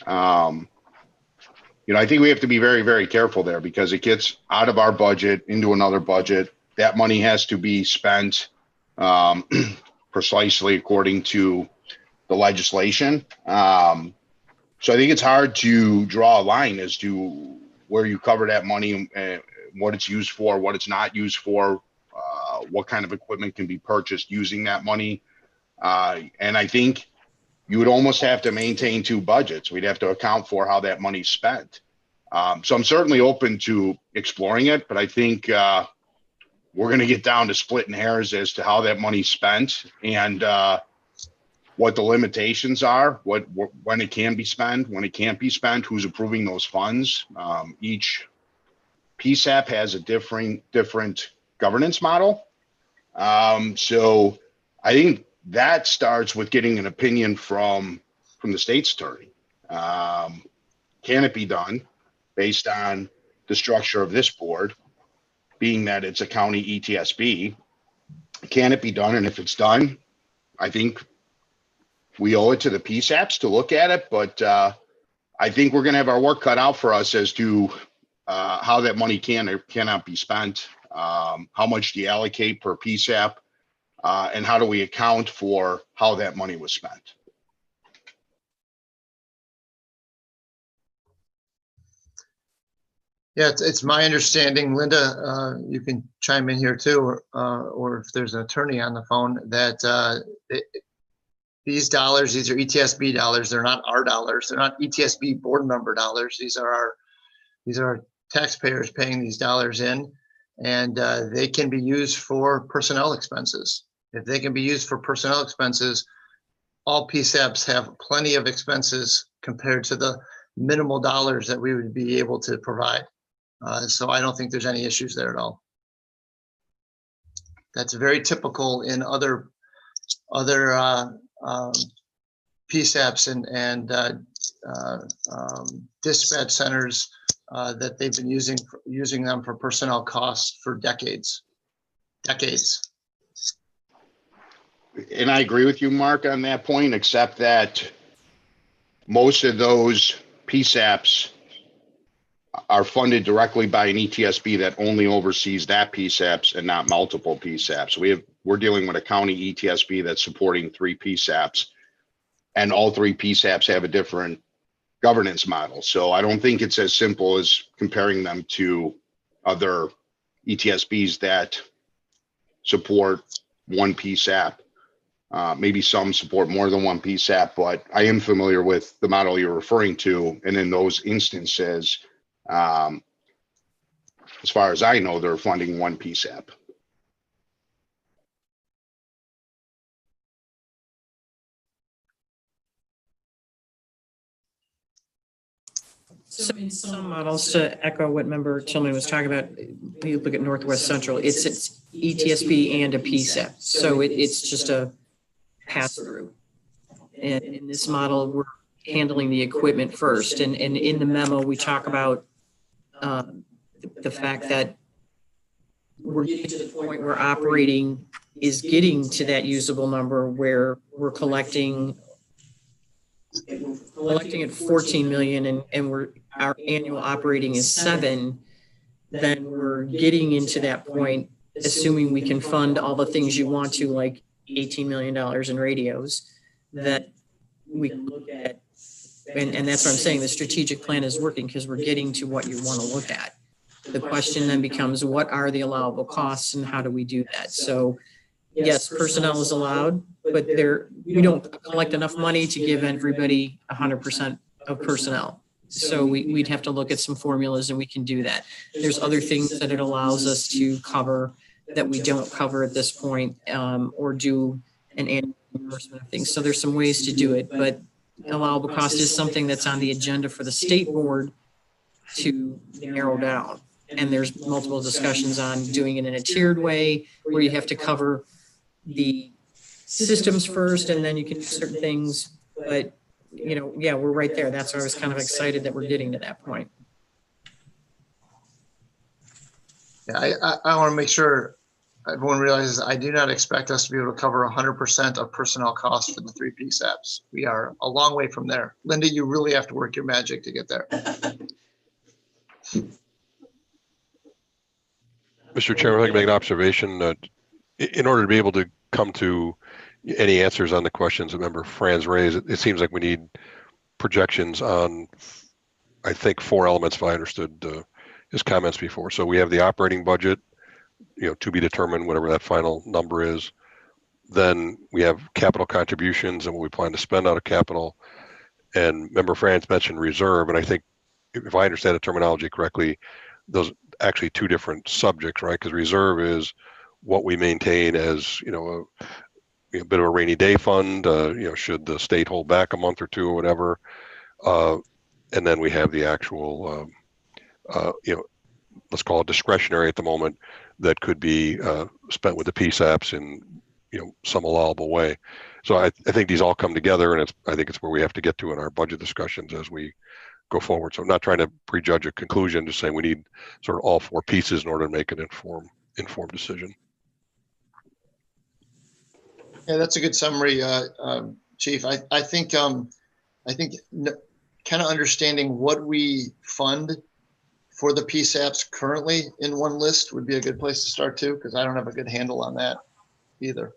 [SPEAKER 5] You know, I think we have to be very, very careful there, because it gets out of our budget into another budget. That money has to be spent precisely according to the legislation. So I think it's hard to draw a line as to where you cover that money, what it's used for, what it's not used for, what kind of equipment can be purchased using that money. And I think you would almost have to maintain 2 budgets. We'd have to account for how that money's spent. So I'm certainly open to exploring it, but I think we're going to get down to splitting hairs as to how that money's spent and what the limitations are, when it can be spent, when it can't be spent, who's approving those funds. Each PSAP has a different governance model. So I think that starts with getting an opinion from the state's attorney. Can it be done based on the structure of this board, being that it's a county ETSB? Can it be done? And if it's done, I think we owe it to the PSAPs to look at it. But I think we're going to have our work cut out for us as to how that money can or cannot be spent. How much do you allocate per PSAP? And how do we account for how that money was spent?
[SPEAKER 4] Yeah, it's my understanding, Linda, you can chime in here too, or if there's an attorney on the phone, that these dollars, these are ETSB dollars. They're not our dollars. They're not ETSB board member dollars. These are our taxpayers paying these dollars in, and they can be used for personnel expenses. If they can be used for personnel expenses, all PSAPs have plenty of expenses compared to the minimal dollars that we would be able to provide. So I don't think there's any issues there at all. That's very typical in other PSAPs and dispatch centers that they've been using them for personnel costs for decades.
[SPEAKER 5] And I agree with you, Mark, on that point, except that most of those PSAPs are funded directly by an ETSB that only oversees that PSAPs and not multiple PSAPs. We're dealing with a county ETSB that's supporting 3 PSAPs, and all 3 PSAPs have a different governance model. So I don't think it's as simple as comparing them to other ETSBs that support one PSAP. Maybe some support more than one PSAP, but I am familiar with the model you're referring to. And in those instances, as far as I know, they're funding one PSAP.
[SPEAKER 8] So in some models, to echo what member Tillman was talking about, you look at Northwest Central, it's ETSB and a PSAP. So it's just a pass through. And in this model, we're handling the equipment first. And in the memo, we talk about the fact that we're getting to the point where operating is getting to that usable number where we're collecting at 14 million and our annual operating is 7, then we're getting into that point, assuming we can fund all the things you want to, like $18 million in radios, that we can look at, and that's what I'm saying, the strategic plan is working because we're getting to what you want to look at. The question then becomes, what are the allowable costs and how do we do that? So yes, personnel is allowed, but we don't collect enough money to give everybody 100% of personnel. So we'd have to look at some formulas and we can do that. There's other things that it allows us to cover that we don't cover at this point, or do an annual reimbursement of things. So there's some ways to do it, but allowable cost is something that's on the agenda for the state board to narrow down. And there's multiple discussions on doing it in a tiered way where you have to cover the systems first and then you can do certain things. But, yeah, we're right there. That's why I was kind of excited that we're getting to that point.
[SPEAKER 4] Yeah, I want to make sure everyone realizes I do not expect us to be able to cover 100% of personnel costs for the 3 PSAPs. We are a long way from there. Linda, you really have to work your magic to get there.
[SPEAKER 6] Mr. Chairman, if I can make an observation that in order to be able to come to any answers on the questions that member Franz raised, it seems like we need projections on, I think, 4 elements if I understood his comments before. So we have the operating budget, to be determined, whatever that final number is. Then we have capital contributions and what we plan to spend out of capital. And member Franz mentioned reserve, and I think if I understand the terminology correctly, those actually 2 different subjects, right? Because reserve is what we maintain as, a bit of a rainy day fund, should the state hold back a month or 2 or whatever. And then we have the actual, let's call it discretionary at the moment, that could be spent with the PSAPs in, some allowable way. So I think these all come together, and I think it's where we have to get to in our budget discussions as we go forward. So I'm not trying to prejudge a conclusion, just saying we need sort of all 4 pieces in order to make an informed decision.
[SPEAKER 4] Yeah, that's a good summary, Chief. I think kind of understanding what we fund for the PSAPs currently in one list would be a good place to start too, because I don't have a good handle on that either.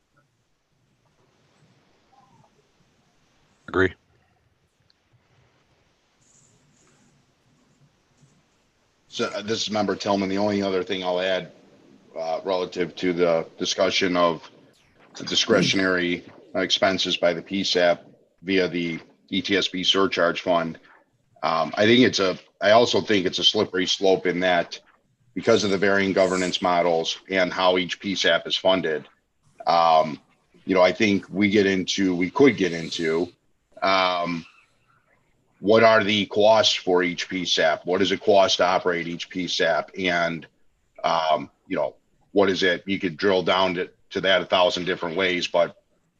[SPEAKER 6] Agree.
[SPEAKER 5] So this is member Tillman. The only other thing I'll add relative to the discussion of the discretionary expenses by the PSAP via the ETSB surcharge fund. I also think it's a slippery slope in that because of the varying governance models and how each PSAP is funded. I think we could get into what are the costs for each PSAP? What does it cost to operate each PSAP? And, what is it? You could drill down to that 1,000 different ways. But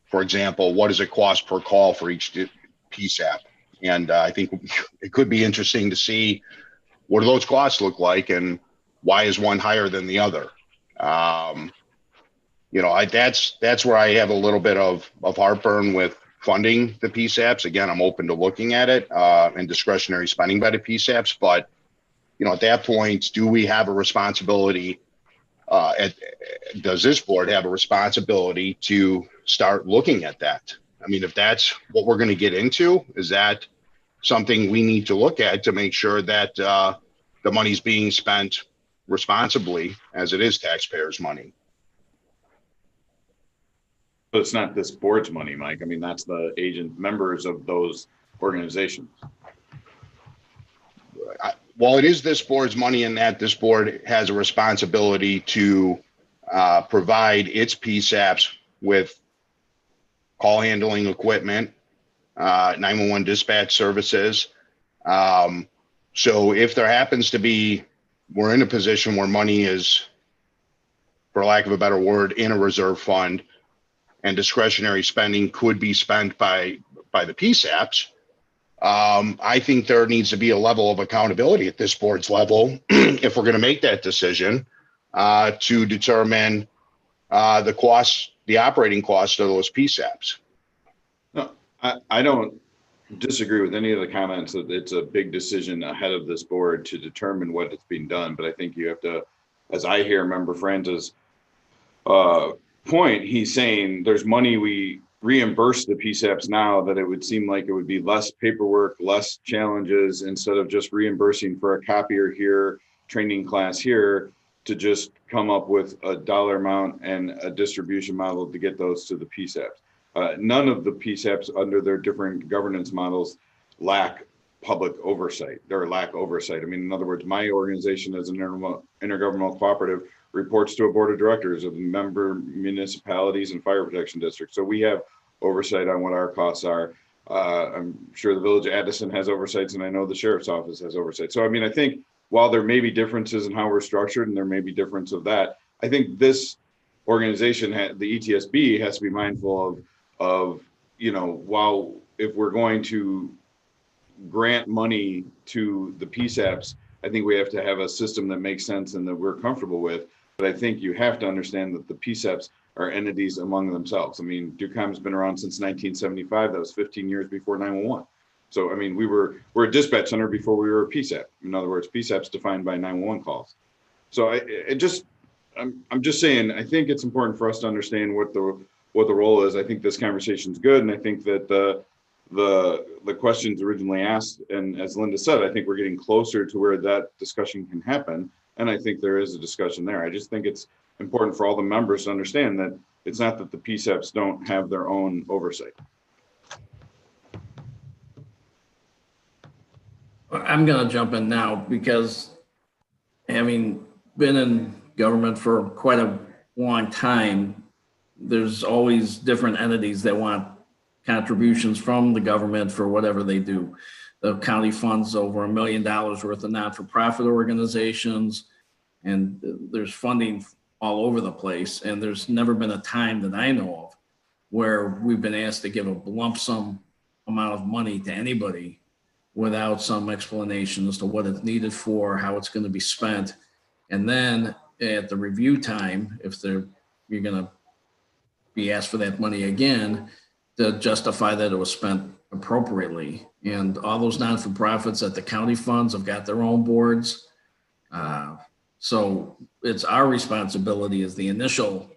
[SPEAKER 5] for example, what does it cost per call for each PSAP? And I think it could be interesting to see what do those costs look like and why is one higher than the other? You know, that's where I have a little bit of heartburn with funding the PSAPs. Again, I'm open to looking at it and discretionary spending by the PSAPs. But, you know, at that point, do we have a responsibility? Does this board have a responsibility to start looking at that? I mean, if that's what we're going to get into, is that something we need to look at to make sure that the money's being spent responsibly as it is taxpayers' money?
[SPEAKER 9] But it's not this board's money, Mike. I mean, that's the agent members of those organizations.
[SPEAKER 5] Well, it is this board's money in that this board has a responsibility to provide its PSAPs with call handling equipment, 911 dispatch services. So if there happens to be, we're in a position where money is, for lack of a better word, in a reserve fund, and discretionary spending could be spent by the PSAPs. I think there needs to be a level of accountability at this board's level if we're going to make that decision to determine the costs, the operating costs of those PSAPs.
[SPEAKER 9] No, I don't disagree with any of the comments that it's a big decision ahead of this board to determine what is being done. But I think you have to, as I hear Member Franz's point, he's saying there's money we reimburse the PSAPs now, that it would seem like it would be less paperwork, less challenges, instead of just reimbursing for a copier here, training class here, to just come up with a dollar amount and a distribution model to get those to the PSAPs. None of the PSAPs under their different governance models lack public oversight. They lack oversight. I mean, in other words, my organization as an intergovernmental cooperative reports to a board of directors of member municipalities and fire protection districts. So we have oversight on what our costs are. I'm sure the village of Addison has oversights, and I know the sheriff's office has oversight. So, I mean, I think while there may be differences in how we're structured, and there may be difference of that, I think this organization, the ETSB, has to be mindful of, you know, while if we're going to grant money to the PSAPs, I think we have to have a system that makes sense and that we're comfortable with. But I think you have to understand that the PSAPs are entities among themselves. I mean, DUCOM's been around since 1975. That was 15 years before 911. So, I mean, we're a dispatch center before we were a PSAP. In other words, PSAP's defined by 911 calls. So I'm just saying, I think it's important for us to understand what the role is. I think this conversation is good. And I think that the questions originally asked, and as Linda said, I think we're getting closer to where that discussion can happen. And I think there is a discussion there. I just think it's important for all the members to understand that it's not that the PSAPs don't have their own oversight.
[SPEAKER 2] I'm going to jump in now because having been in government for quite a long time, there's always different entities that want contributions from the government for whatever they do. The county funds over $1 million worth of not-for-profit organizations, and there's funding all over the place. And there's never been a time that I know of where we've been asked to give a lump sum amount of money to anybody without some explanation as to what it's needed for, how it's going to be spent. And then at the review time, if you're going to be asked for that money again, to justify that it was spent appropriately. And all those non-for-profits at the county funds have got their own boards. So it's our responsibility as the initial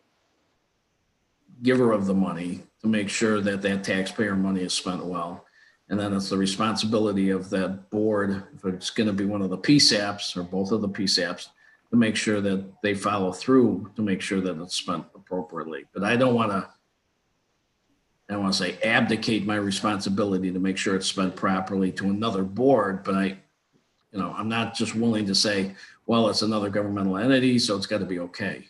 [SPEAKER 2] giver of the money to make sure that that taxpayer money is spent well. And then it's the responsibility of that board, if it's going to be one of the PSAPs or both of the PSAPs, to make sure that they follow through to make sure that it's spent appropriately. But I don't want to say abdicate my responsibility to make sure it's spent properly to another board, but I'm not just willing to say, well, it's another governmental entity, so it's got to be okay.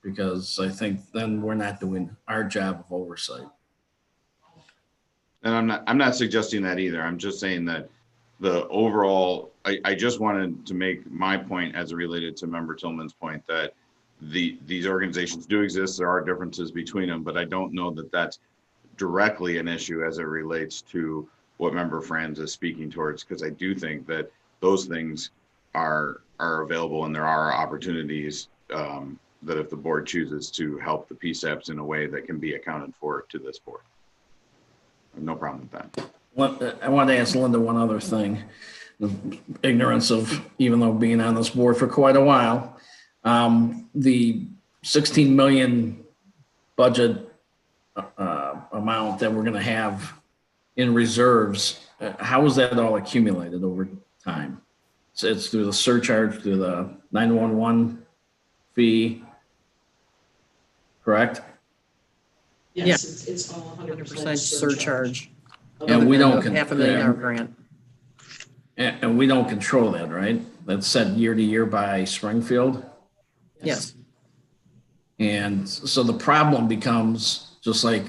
[SPEAKER 2] Because I think then we're not doing our job of oversight.
[SPEAKER 9] And I'm not suggesting that either. I'm just saying that the overall, I just wanted to make my point as it related to Member Tillman's point that these organizations do exist. There are differences between them, but I don't know that that's directly an issue as it relates to what Member Franz is speaking towards, because I do think that those things are available, and there are opportunities that if the board chooses to help the PSAPs in a way that can be accounted for to this board. No problem with that.
[SPEAKER 2] I wanted to ask Linda one other thing. The ignorance of, even though being on this board for quite a while, the 16 million budget amount that we're going to have in reserves, how is that all accumulated over time? So it's through the surcharge, through the 911 fee, correct?
[SPEAKER 8] Yes,
[SPEAKER 12] it's all
[SPEAKER 8] 100% surcharge.
[SPEAKER 2] And we don't
[SPEAKER 8] $500,000 grant.
[SPEAKER 2] And we don't control that, right? That's set year to year by Springfield.
[SPEAKER 8] Yes.
[SPEAKER 2] And so the problem becomes, just like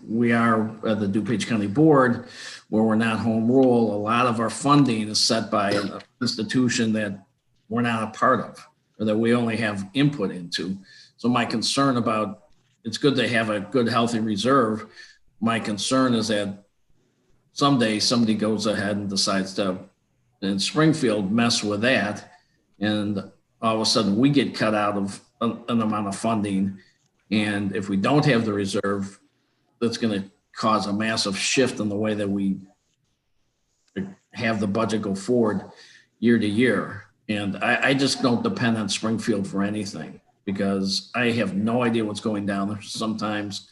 [SPEAKER 2] we are at the DuPage County Board, where we're not home rule, a lot of our funding is set by an institution that we're not a part of, or that we only have input into. So my concern about, it's good to have a good, healthy reserve. My concern is that someday somebody goes ahead and decides to, in Springfield, mess with that. And all of a sudden we get cut out of an amount of funding. And if we don't have the reserve, that's going to cause a massive shift in the way that we have the budget go forward year to year. And I just don't depend on Springfield for anything, because I have no idea what's going down there. Sometimes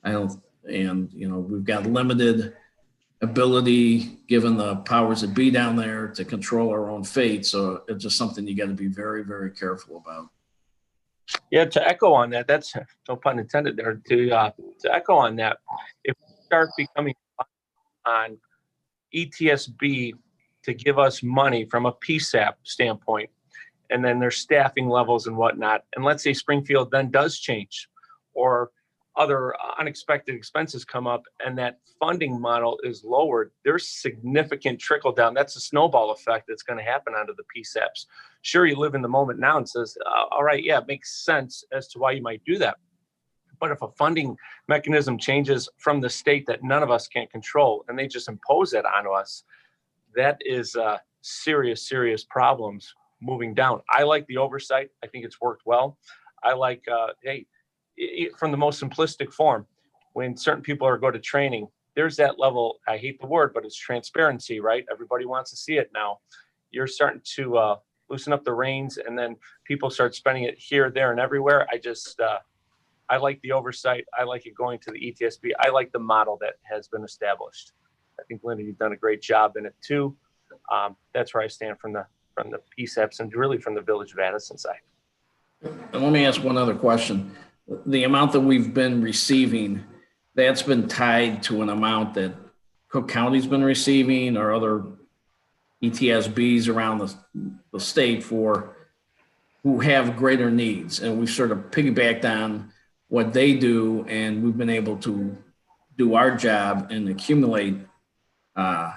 [SPEAKER 2] I don't, and we've got limited ability, given the powers that be down there, to control our own fate. So it's just something you got to be very, very careful about.
[SPEAKER 11] Yeah, to echo on that, that's no pun intended there. To echo on that, if we start becoming on ETSB to give us money from a PSAP standpoint, and then their staffing levels and whatnot, and let's say Springfield then does change, or other unexpected expenses come up, and that funding model is lowered, there's significant trickle down. That's a snowball effect that's going to happen onto the PSAPs. Sure, you live in the moment now and says, all right, yeah, it makes sense as to why you might do that. But if a funding mechanism changes from the state that none of us can control, and they just impose that onto us, that is serious, serious problems moving down. I like the oversight. I think it's worked well. I like, from the most simplistic form, when certain people are go to training, there's that level, I hate the word, but it's transparency, right? Everybody wants to see it now. You're starting to loosen up the reins, and then people start spending it here, there, and everywhere. I like the oversight. I like it going to the ETSB. I like the model that has been established. I think, Linda, you've done a great job in it too. That's where I stand from the PSAPs and really from the Village of Addison side.
[SPEAKER 2] And let me ask one other question. The amount that we've been receiving, that's been tied to an amount that Cook County's been receiving, or other ETSBs around the state for who have greater needs. And we sort of piggybacked on what they do, and we've been able to do our job and accumulate a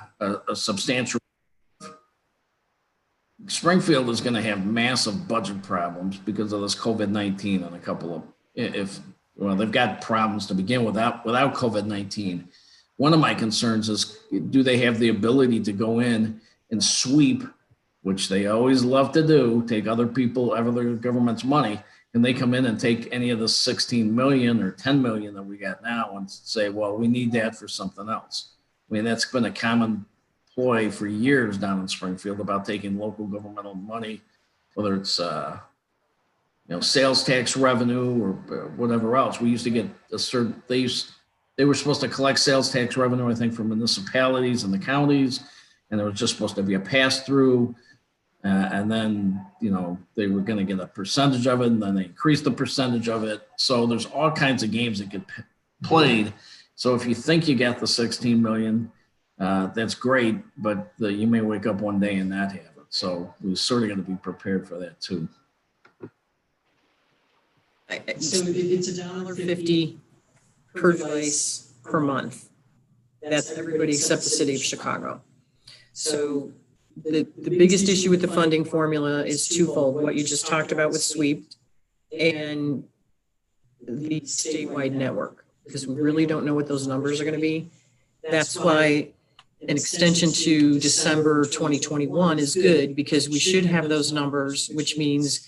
[SPEAKER 2] substantial. Springfield is going to have massive budget problems because of this COVID-19 and a couple of, they've got problems to begin without COVID-19. One of my concerns is, do they have the ability to go in and sweep, which they always love to do, take other government's money, and they come in and take any of the 16 million or 10 million that we got now and say, well, we need that for something else. I mean, that's been a common ploy for years down in Springfield about taking local governmental money, whether it's sales tax revenue or whatever else. We used to get a certain, they were supposed to collect sales tax revenue, I think, from municipalities and the counties, and there was just supposed to be a pass-through. And then, they were going to get a percentage of it, and then they increased the percentage of it. So there's all kinds of games that get played. So if you think you got the 16 million, that's great, but you may wake up one day and not have it. So we sort of got to be prepared for that too.
[SPEAKER 8] So it's $1.50 per device per month. That's everybody except the city of Chicago. So the biggest issue with the funding formula is twofold. What you just talked about with SWEEP and the statewide network, because we really don't know what those numbers are going to be. That's why an extension to December 2021 is good, because we should have those numbers, which means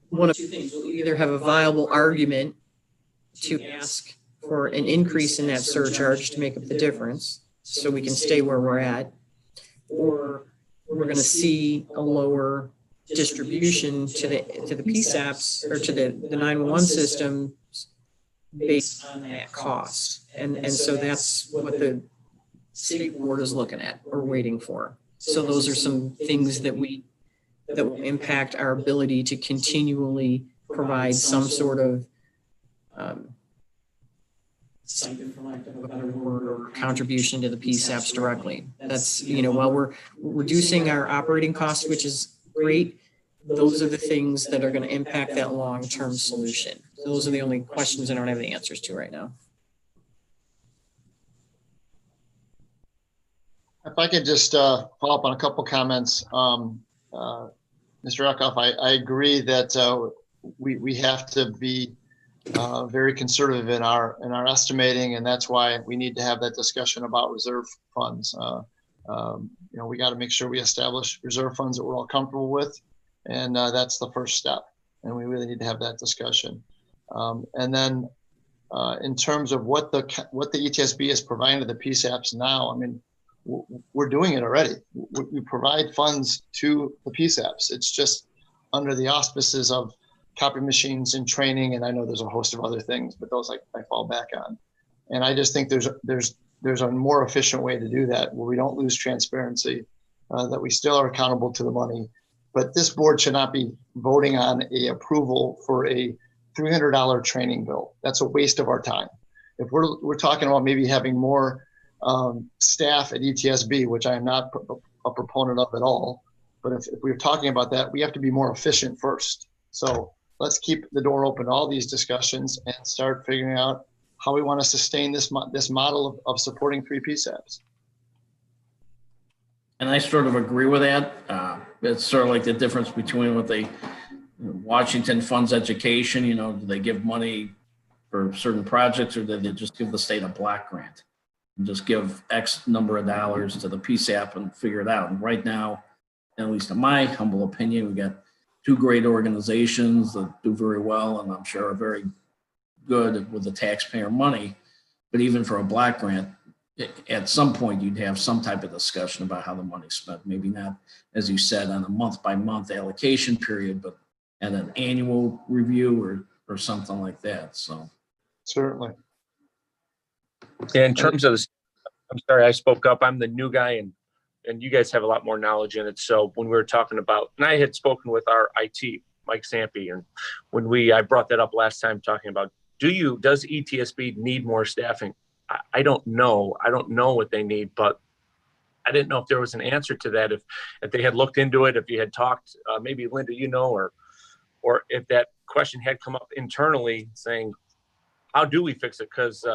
[SPEAKER 8] one of two things. We'll either have a viable argument to ask for an increase in that surcharge to make up the difference so we can stay where we're at, or we're going to see a lower distribution to the PSAPs or to the 911 system based on that cost. And so that's what the state board is looking at or waiting for. So those are some things that will impact our ability to continually provide some sort of stipend, for lack of a better word, or contribution to the PSAPs directly. That's, while we're reducing our operating costs, which is great, those are the things that are going to impact that long-term solution. Those are the only questions I don't have the answers to right now.
[SPEAKER 4] If I could just follow up on a couple comments. Mr. Eckhoff, I agree that we have to be very conservative in our estimating, and that's why we need to have that discussion about reserve funds. We got to make sure we establish reserve funds that we're all comfortable with, and that's the first step. And we really need to have that discussion. And then in terms of what the ETSB is providing to the PSAPs now, I mean, we're doing it already. We provide funds to the PSAPs. It's just under the auspices of copy machines and training, and I know there's a host of other things, but those I fall back on. And I just think there's a more efficient way to do that where we don't lose transparency, that we still are accountable to the money. But this board should not be voting on a approval for a $300 training bill. That's a waste of our time. If we're talking about maybe having more staff at ETSB, which I am not a proponent of at all, but if we're talking about that, we have to be more efficient first. So let's keep the door open to all these discussions and start figuring out how we want to sustain this model of supporting 3 PSAPs.
[SPEAKER 12] And I sort of agree with that. It's sort of like the difference between what Washington funds education, do they give money for certain projects, or do they just give the state a block grant and just give X number of dollars to the PSAP and figure it out? And right now, at least in my humble opinion, we got 2 great organizations that do very well, and I'm sure are very good with the taxpayer money. But even for a block grant, at some point you'd have some type of discussion about how the money's spent. Maybe not, as you said, on a month-by-month allocation period, but at an annual review or something like that. So
[SPEAKER 4] certainly.
[SPEAKER 11] In terms of this, I'm sorry, I spoke up. I'm the new guy, and you guys have a lot more knowledge in it. So when we were talking about, and I had spoken with our IT, Mike Sampe, and when I brought that up last time talking about, does ETSB need more staffing? I don't know. I don't know what they need, but I didn't know if there was an answer to that. If they had looked into it, if you had talked, maybe Linda, or if that question had come up internally saying, how do we fix it? Because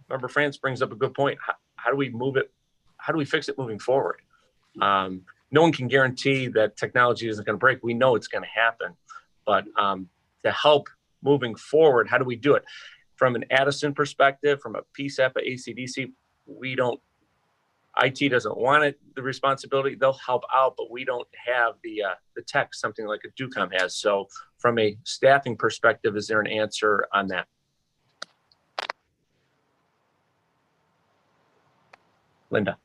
[SPEAKER 11] remember, France brings up a good point. How do we move it? How do we fix it moving forward? No one can guarantee that technology isn't going to break. We know it's going to happen, but to help moving forward, how do we do it? From an Addison perspective, from a PSAP, a ACDC, IT doesn't want it, the responsibility. They'll help out, but we don't have the tech, something like a DUCOM has. So from a staffing perspective, is there an answer on that? Linda.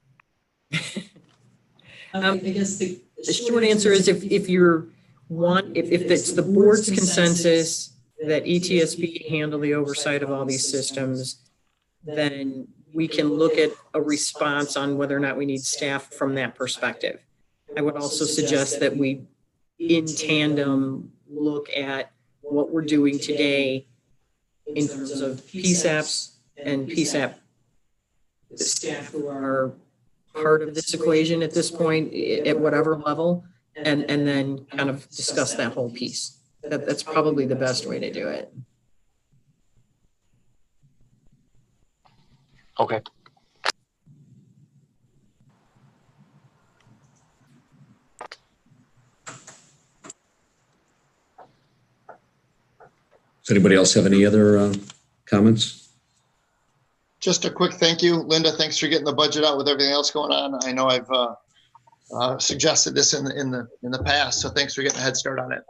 [SPEAKER 8] I guess the short answer is if it's the board's consensus that ETSB handle the oversight of all these systems, then we can look at a response on whether or not we need staff from that perspective. I would also suggest that we, in tandem, look at what we're doing today in terms of PSAPs and PSAP staff who are part of this equation at this point, at whatever level, and then kind of discuss that whole piece. That's probably the best way to do it.
[SPEAKER 11] Okay.
[SPEAKER 2] Does anybody else have any other comments?
[SPEAKER 4] Just a quick thank you, Linda. Thanks for getting the budget out with everything else going on. I know I've suggested this in the past, so thanks for getting a head start on it.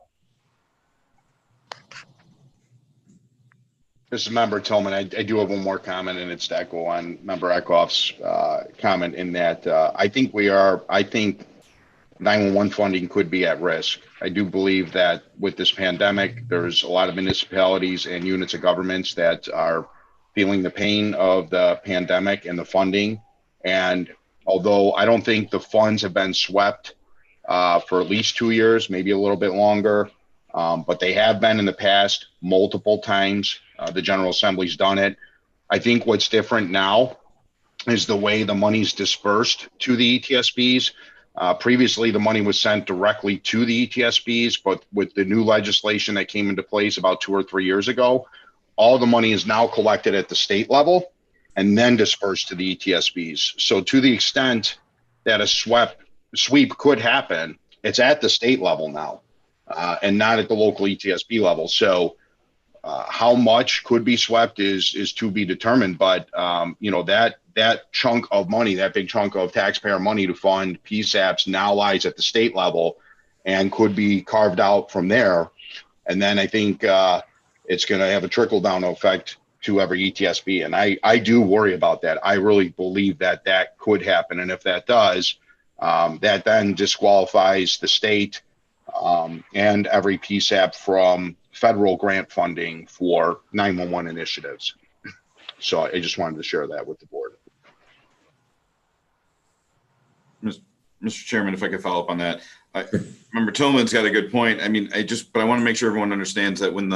[SPEAKER 5] This is Member Tillman. I do have one more comment, and it's to echo on Member Eckhoff's comment in that I think 911 funding could be at risk. I do believe that with this pandemic, there's a lot of municipalities and units of governments that are feeling the pain of the pandemic and the funding. And although I don't think the funds have been swept for at least 2 years, maybe a little bit longer, but they have been in the past multiple times. The General Assembly's done it. I think what's different now is the way the money's dispersed to the ETSBs. Previously, the money was sent directly to the ETSBs, but with the new legislation that came into place about 2 or 3 years ago, all the money is now collected at the state level and then dispersed to the ETSBs. So to the extent that a sweep could happen, it's at the state level now and not at the local ETSB level. So how much could be swept is to be determined. But, that chunk of money, that big chunk of taxpayer money to fund PSAPs now lies at the state level and could be carved out from there. And then I think it's going to have a trickle down effect to every ETSB. And I do worry about that. I really believe that could happen. And if that does, that then disqualifies the state and every PSAP from federal grant funding for 911 initiatives. So I just wanted to share that with the board.
[SPEAKER 9] Mr. Chairman, if I could follow up on that. Member Tillman's got a good point. I mean, but I want to make sure everyone understands that when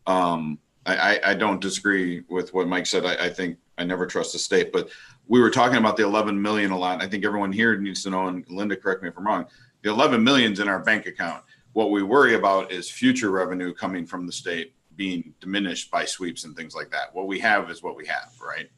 [SPEAKER 9] I don't disagree with what Mike said. I think I never trust the state, but we were talking about the 11 million a lot. I think everyone here needs to know, and Linda, correct me if I'm wrong, the 11 million's in our bank account. What we worry about is future revenue coming from the state being diminished by sweeps and things like that. What we have is what we have, right?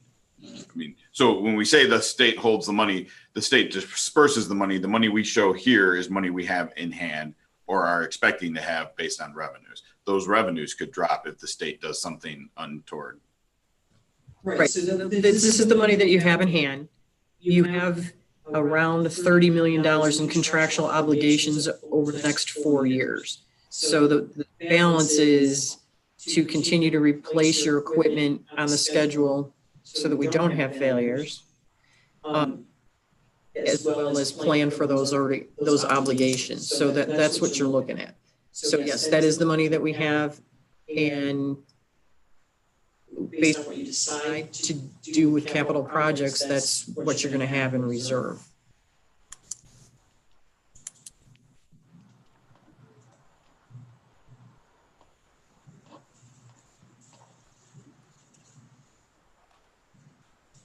[SPEAKER 9] I mean, so when we say the state holds the money, the state disperses the money. The money we show here is money we have in hand or are expecting to have based on revenues. Those revenues could drop if the state does something untoward.
[SPEAKER 8] Right. So this is the money that you have in hand. You have around $30 million in contractual obligations over the next 4 years. So the balance is to continue to replace your equipment on the schedule so that we don't have failures, as well as plan for those obligations. So that's what you're looking at. So yes, that is the money that we have, and based on what you decide to do with capital projects, that's what you're going to have in reserve.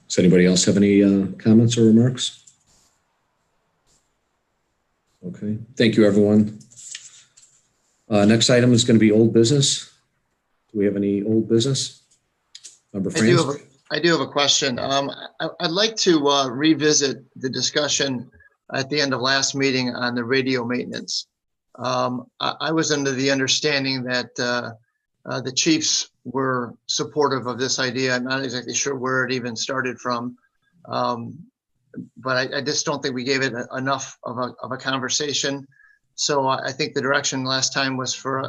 [SPEAKER 2] Does anybody else have any comments or remarks? Okay, thank you, everyone. Next item is going to be old business. Do we have any old business? Member France?
[SPEAKER 4] I do have a question. I'd like to revisit the discussion at the end of last meeting on the radio maintenance. I was under the understanding that the chiefs were supportive of this idea. I'm not exactly sure where it even started from, but I just don't think we gave it enough of a conversation. So I think the direction last time was for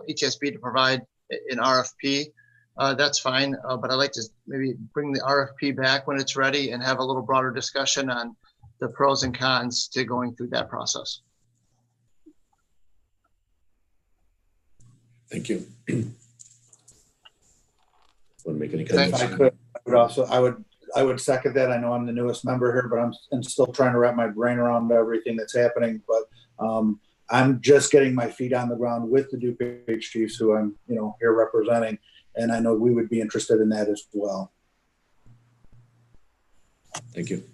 [SPEAKER 4] ETSB to provide an RFP. That's fine, but I'd like to maybe bring the RFP back when it's ready and have a little broader discussion on the pros and cons to going through that process.
[SPEAKER 2] Thank you. Want to make any
[SPEAKER 13] If
[SPEAKER 2] comments?
[SPEAKER 13] I could, I would second that. I know I'm the newest member here, but I'm still trying to wrap my brain around everything that's happening. But I'm just getting my feet on the ground with the DuPage Chiefs, who I'm here representing, and I know we would be interested in that as well.
[SPEAKER 2] Thank you. Do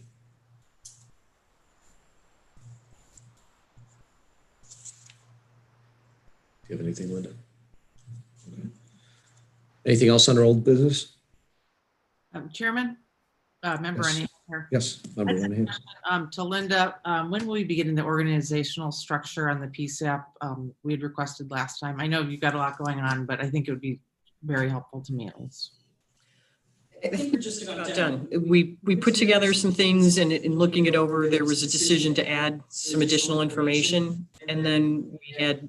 [SPEAKER 2] you have anything, Linda? Okay. Anything else under old business?
[SPEAKER 14] Chairman, member,
[SPEAKER 2] Yes. Yes, Member Monahan.
[SPEAKER 14] To Linda, when will we be getting the organizational structure on the PSAP we had requested last time? I know you've got a lot going on, but I think it would be very helpful to me at least.
[SPEAKER 8] I think we're just about done. We put together some things and in looking it over, there was a decision to add some additional information. And then we had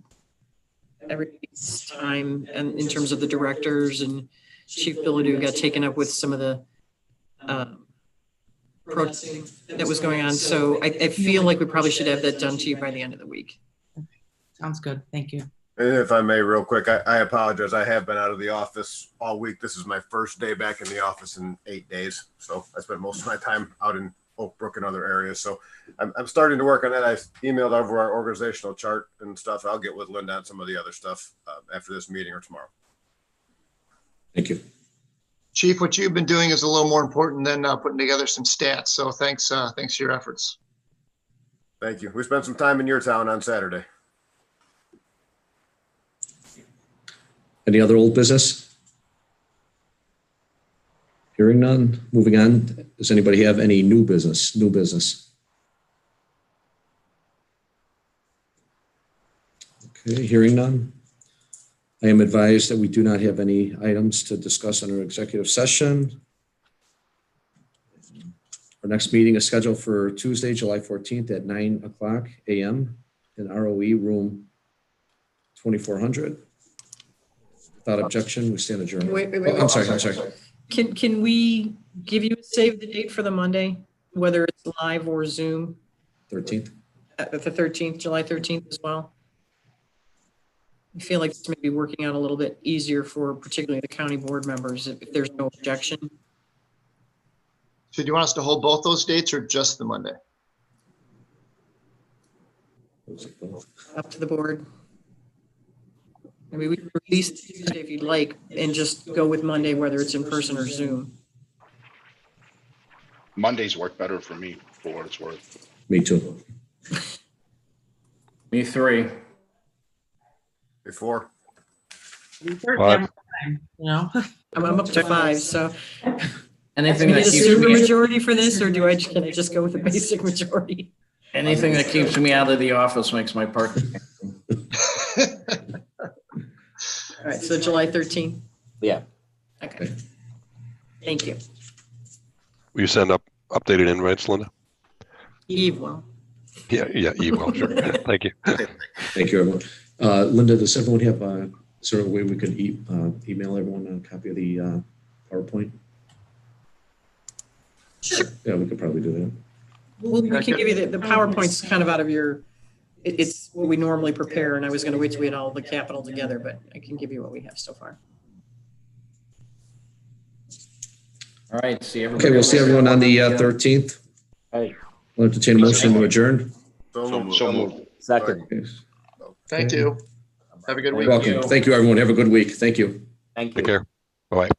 [SPEAKER 8] everybody's time and in terms of the directors and Chief Billadu got taken up with some of the protesting that was going on. So I feel like we probably should have that done to you by the end of the week.
[SPEAKER 14] Sounds good. Thank you.
[SPEAKER 15] And if I may, real quick, I apologize. I have been out of the office all week. This is my first day back in the office in 8 days. So I spent most of my time out in Oak Brook and other areas. So I'm starting to work on that. I emailed over our organizational chart and stuff. I'll get with Linda on some of the other stuff after this meeting or tomorrow.
[SPEAKER 2] Thank you.
[SPEAKER 4] Chief, what you've been doing is a little more important than putting together some stats. So thanks for your efforts.
[SPEAKER 15] Thank you. We spent some time in your town on Saturday.
[SPEAKER 2] Any other old business? Hearing none. Moving on. Does anybody have any new business? New business. Okay, hearing none. I am advised that we do not have any items to discuss under executive session. Our next meeting is scheduled for Tuesday, July 14th at 9:00 a.m. in ROE room 2400. Without objection, we stand adjourned.
[SPEAKER 8] Wait.
[SPEAKER 2] Oh, I'm sorry.
[SPEAKER 8] Can we give you a save the date for the Monday, whether it's live or Zoom?
[SPEAKER 2] 13th.
[SPEAKER 8] The 13th, July 13th as well? I feel like it's maybe working out a little bit easier for particularly the county board members if there's no objection.
[SPEAKER 4] So do you want us to hold both those dates or just the Monday?
[SPEAKER 8] Up to the board. I mean, we can release Tuesday if you'd like and just go with Monday, whether it's in person or Zoom.
[SPEAKER 5] Mondays work better for me, for what it's worth.
[SPEAKER 2] Me too.
[SPEAKER 12] Me 3.
[SPEAKER 15] Before.
[SPEAKER 14] You know,
[SPEAKER 8] I'm up to 5, so.
[SPEAKER 12] Anything
[SPEAKER 8] Do you
[SPEAKER 12] that
[SPEAKER 8] need a
[SPEAKER 12] keeps
[SPEAKER 8] super
[SPEAKER 12] me,
[SPEAKER 8] majority for this, or can I just go with the basic majority?
[SPEAKER 12] anything that keeps me out of the office makes my parking.
[SPEAKER 8] All right, so July 13th.
[SPEAKER 3] Yeah.
[SPEAKER 8] Okay. Thank you.
[SPEAKER 6] Will you send up updated invites, Linda?
[SPEAKER 8] Eve will.
[SPEAKER 6] Yeah, Eve will, sure. Thank you.
[SPEAKER 2] Thank you, everyone. Linda, does everyone have is there a way we could email everyone a copy of the PowerPoint?
[SPEAKER 8] Sure.
[SPEAKER 2] Yeah, we could probably do that.
[SPEAKER 8] Well, we can give you the PowerPoint's kind of out of your, it's what we normally prepare, and I was going to wait till we had all the capital together, but I can give you what we have so far.
[SPEAKER 12] All right, see everybody.
[SPEAKER 2] Okay, we'll see everyone on the 13th.
[SPEAKER 3] Hey.
[SPEAKER 2] We'll entertain a motion to adjourn.
[SPEAKER 5] So moved.
[SPEAKER 3] Second.
[SPEAKER 4] Thank you. Have a good week.
[SPEAKER 2] You're welcome. Thank you, everyone. Have a good week. Thank you.
[SPEAKER 3] Thank you.
[SPEAKER 6] Take care. Bye-bye.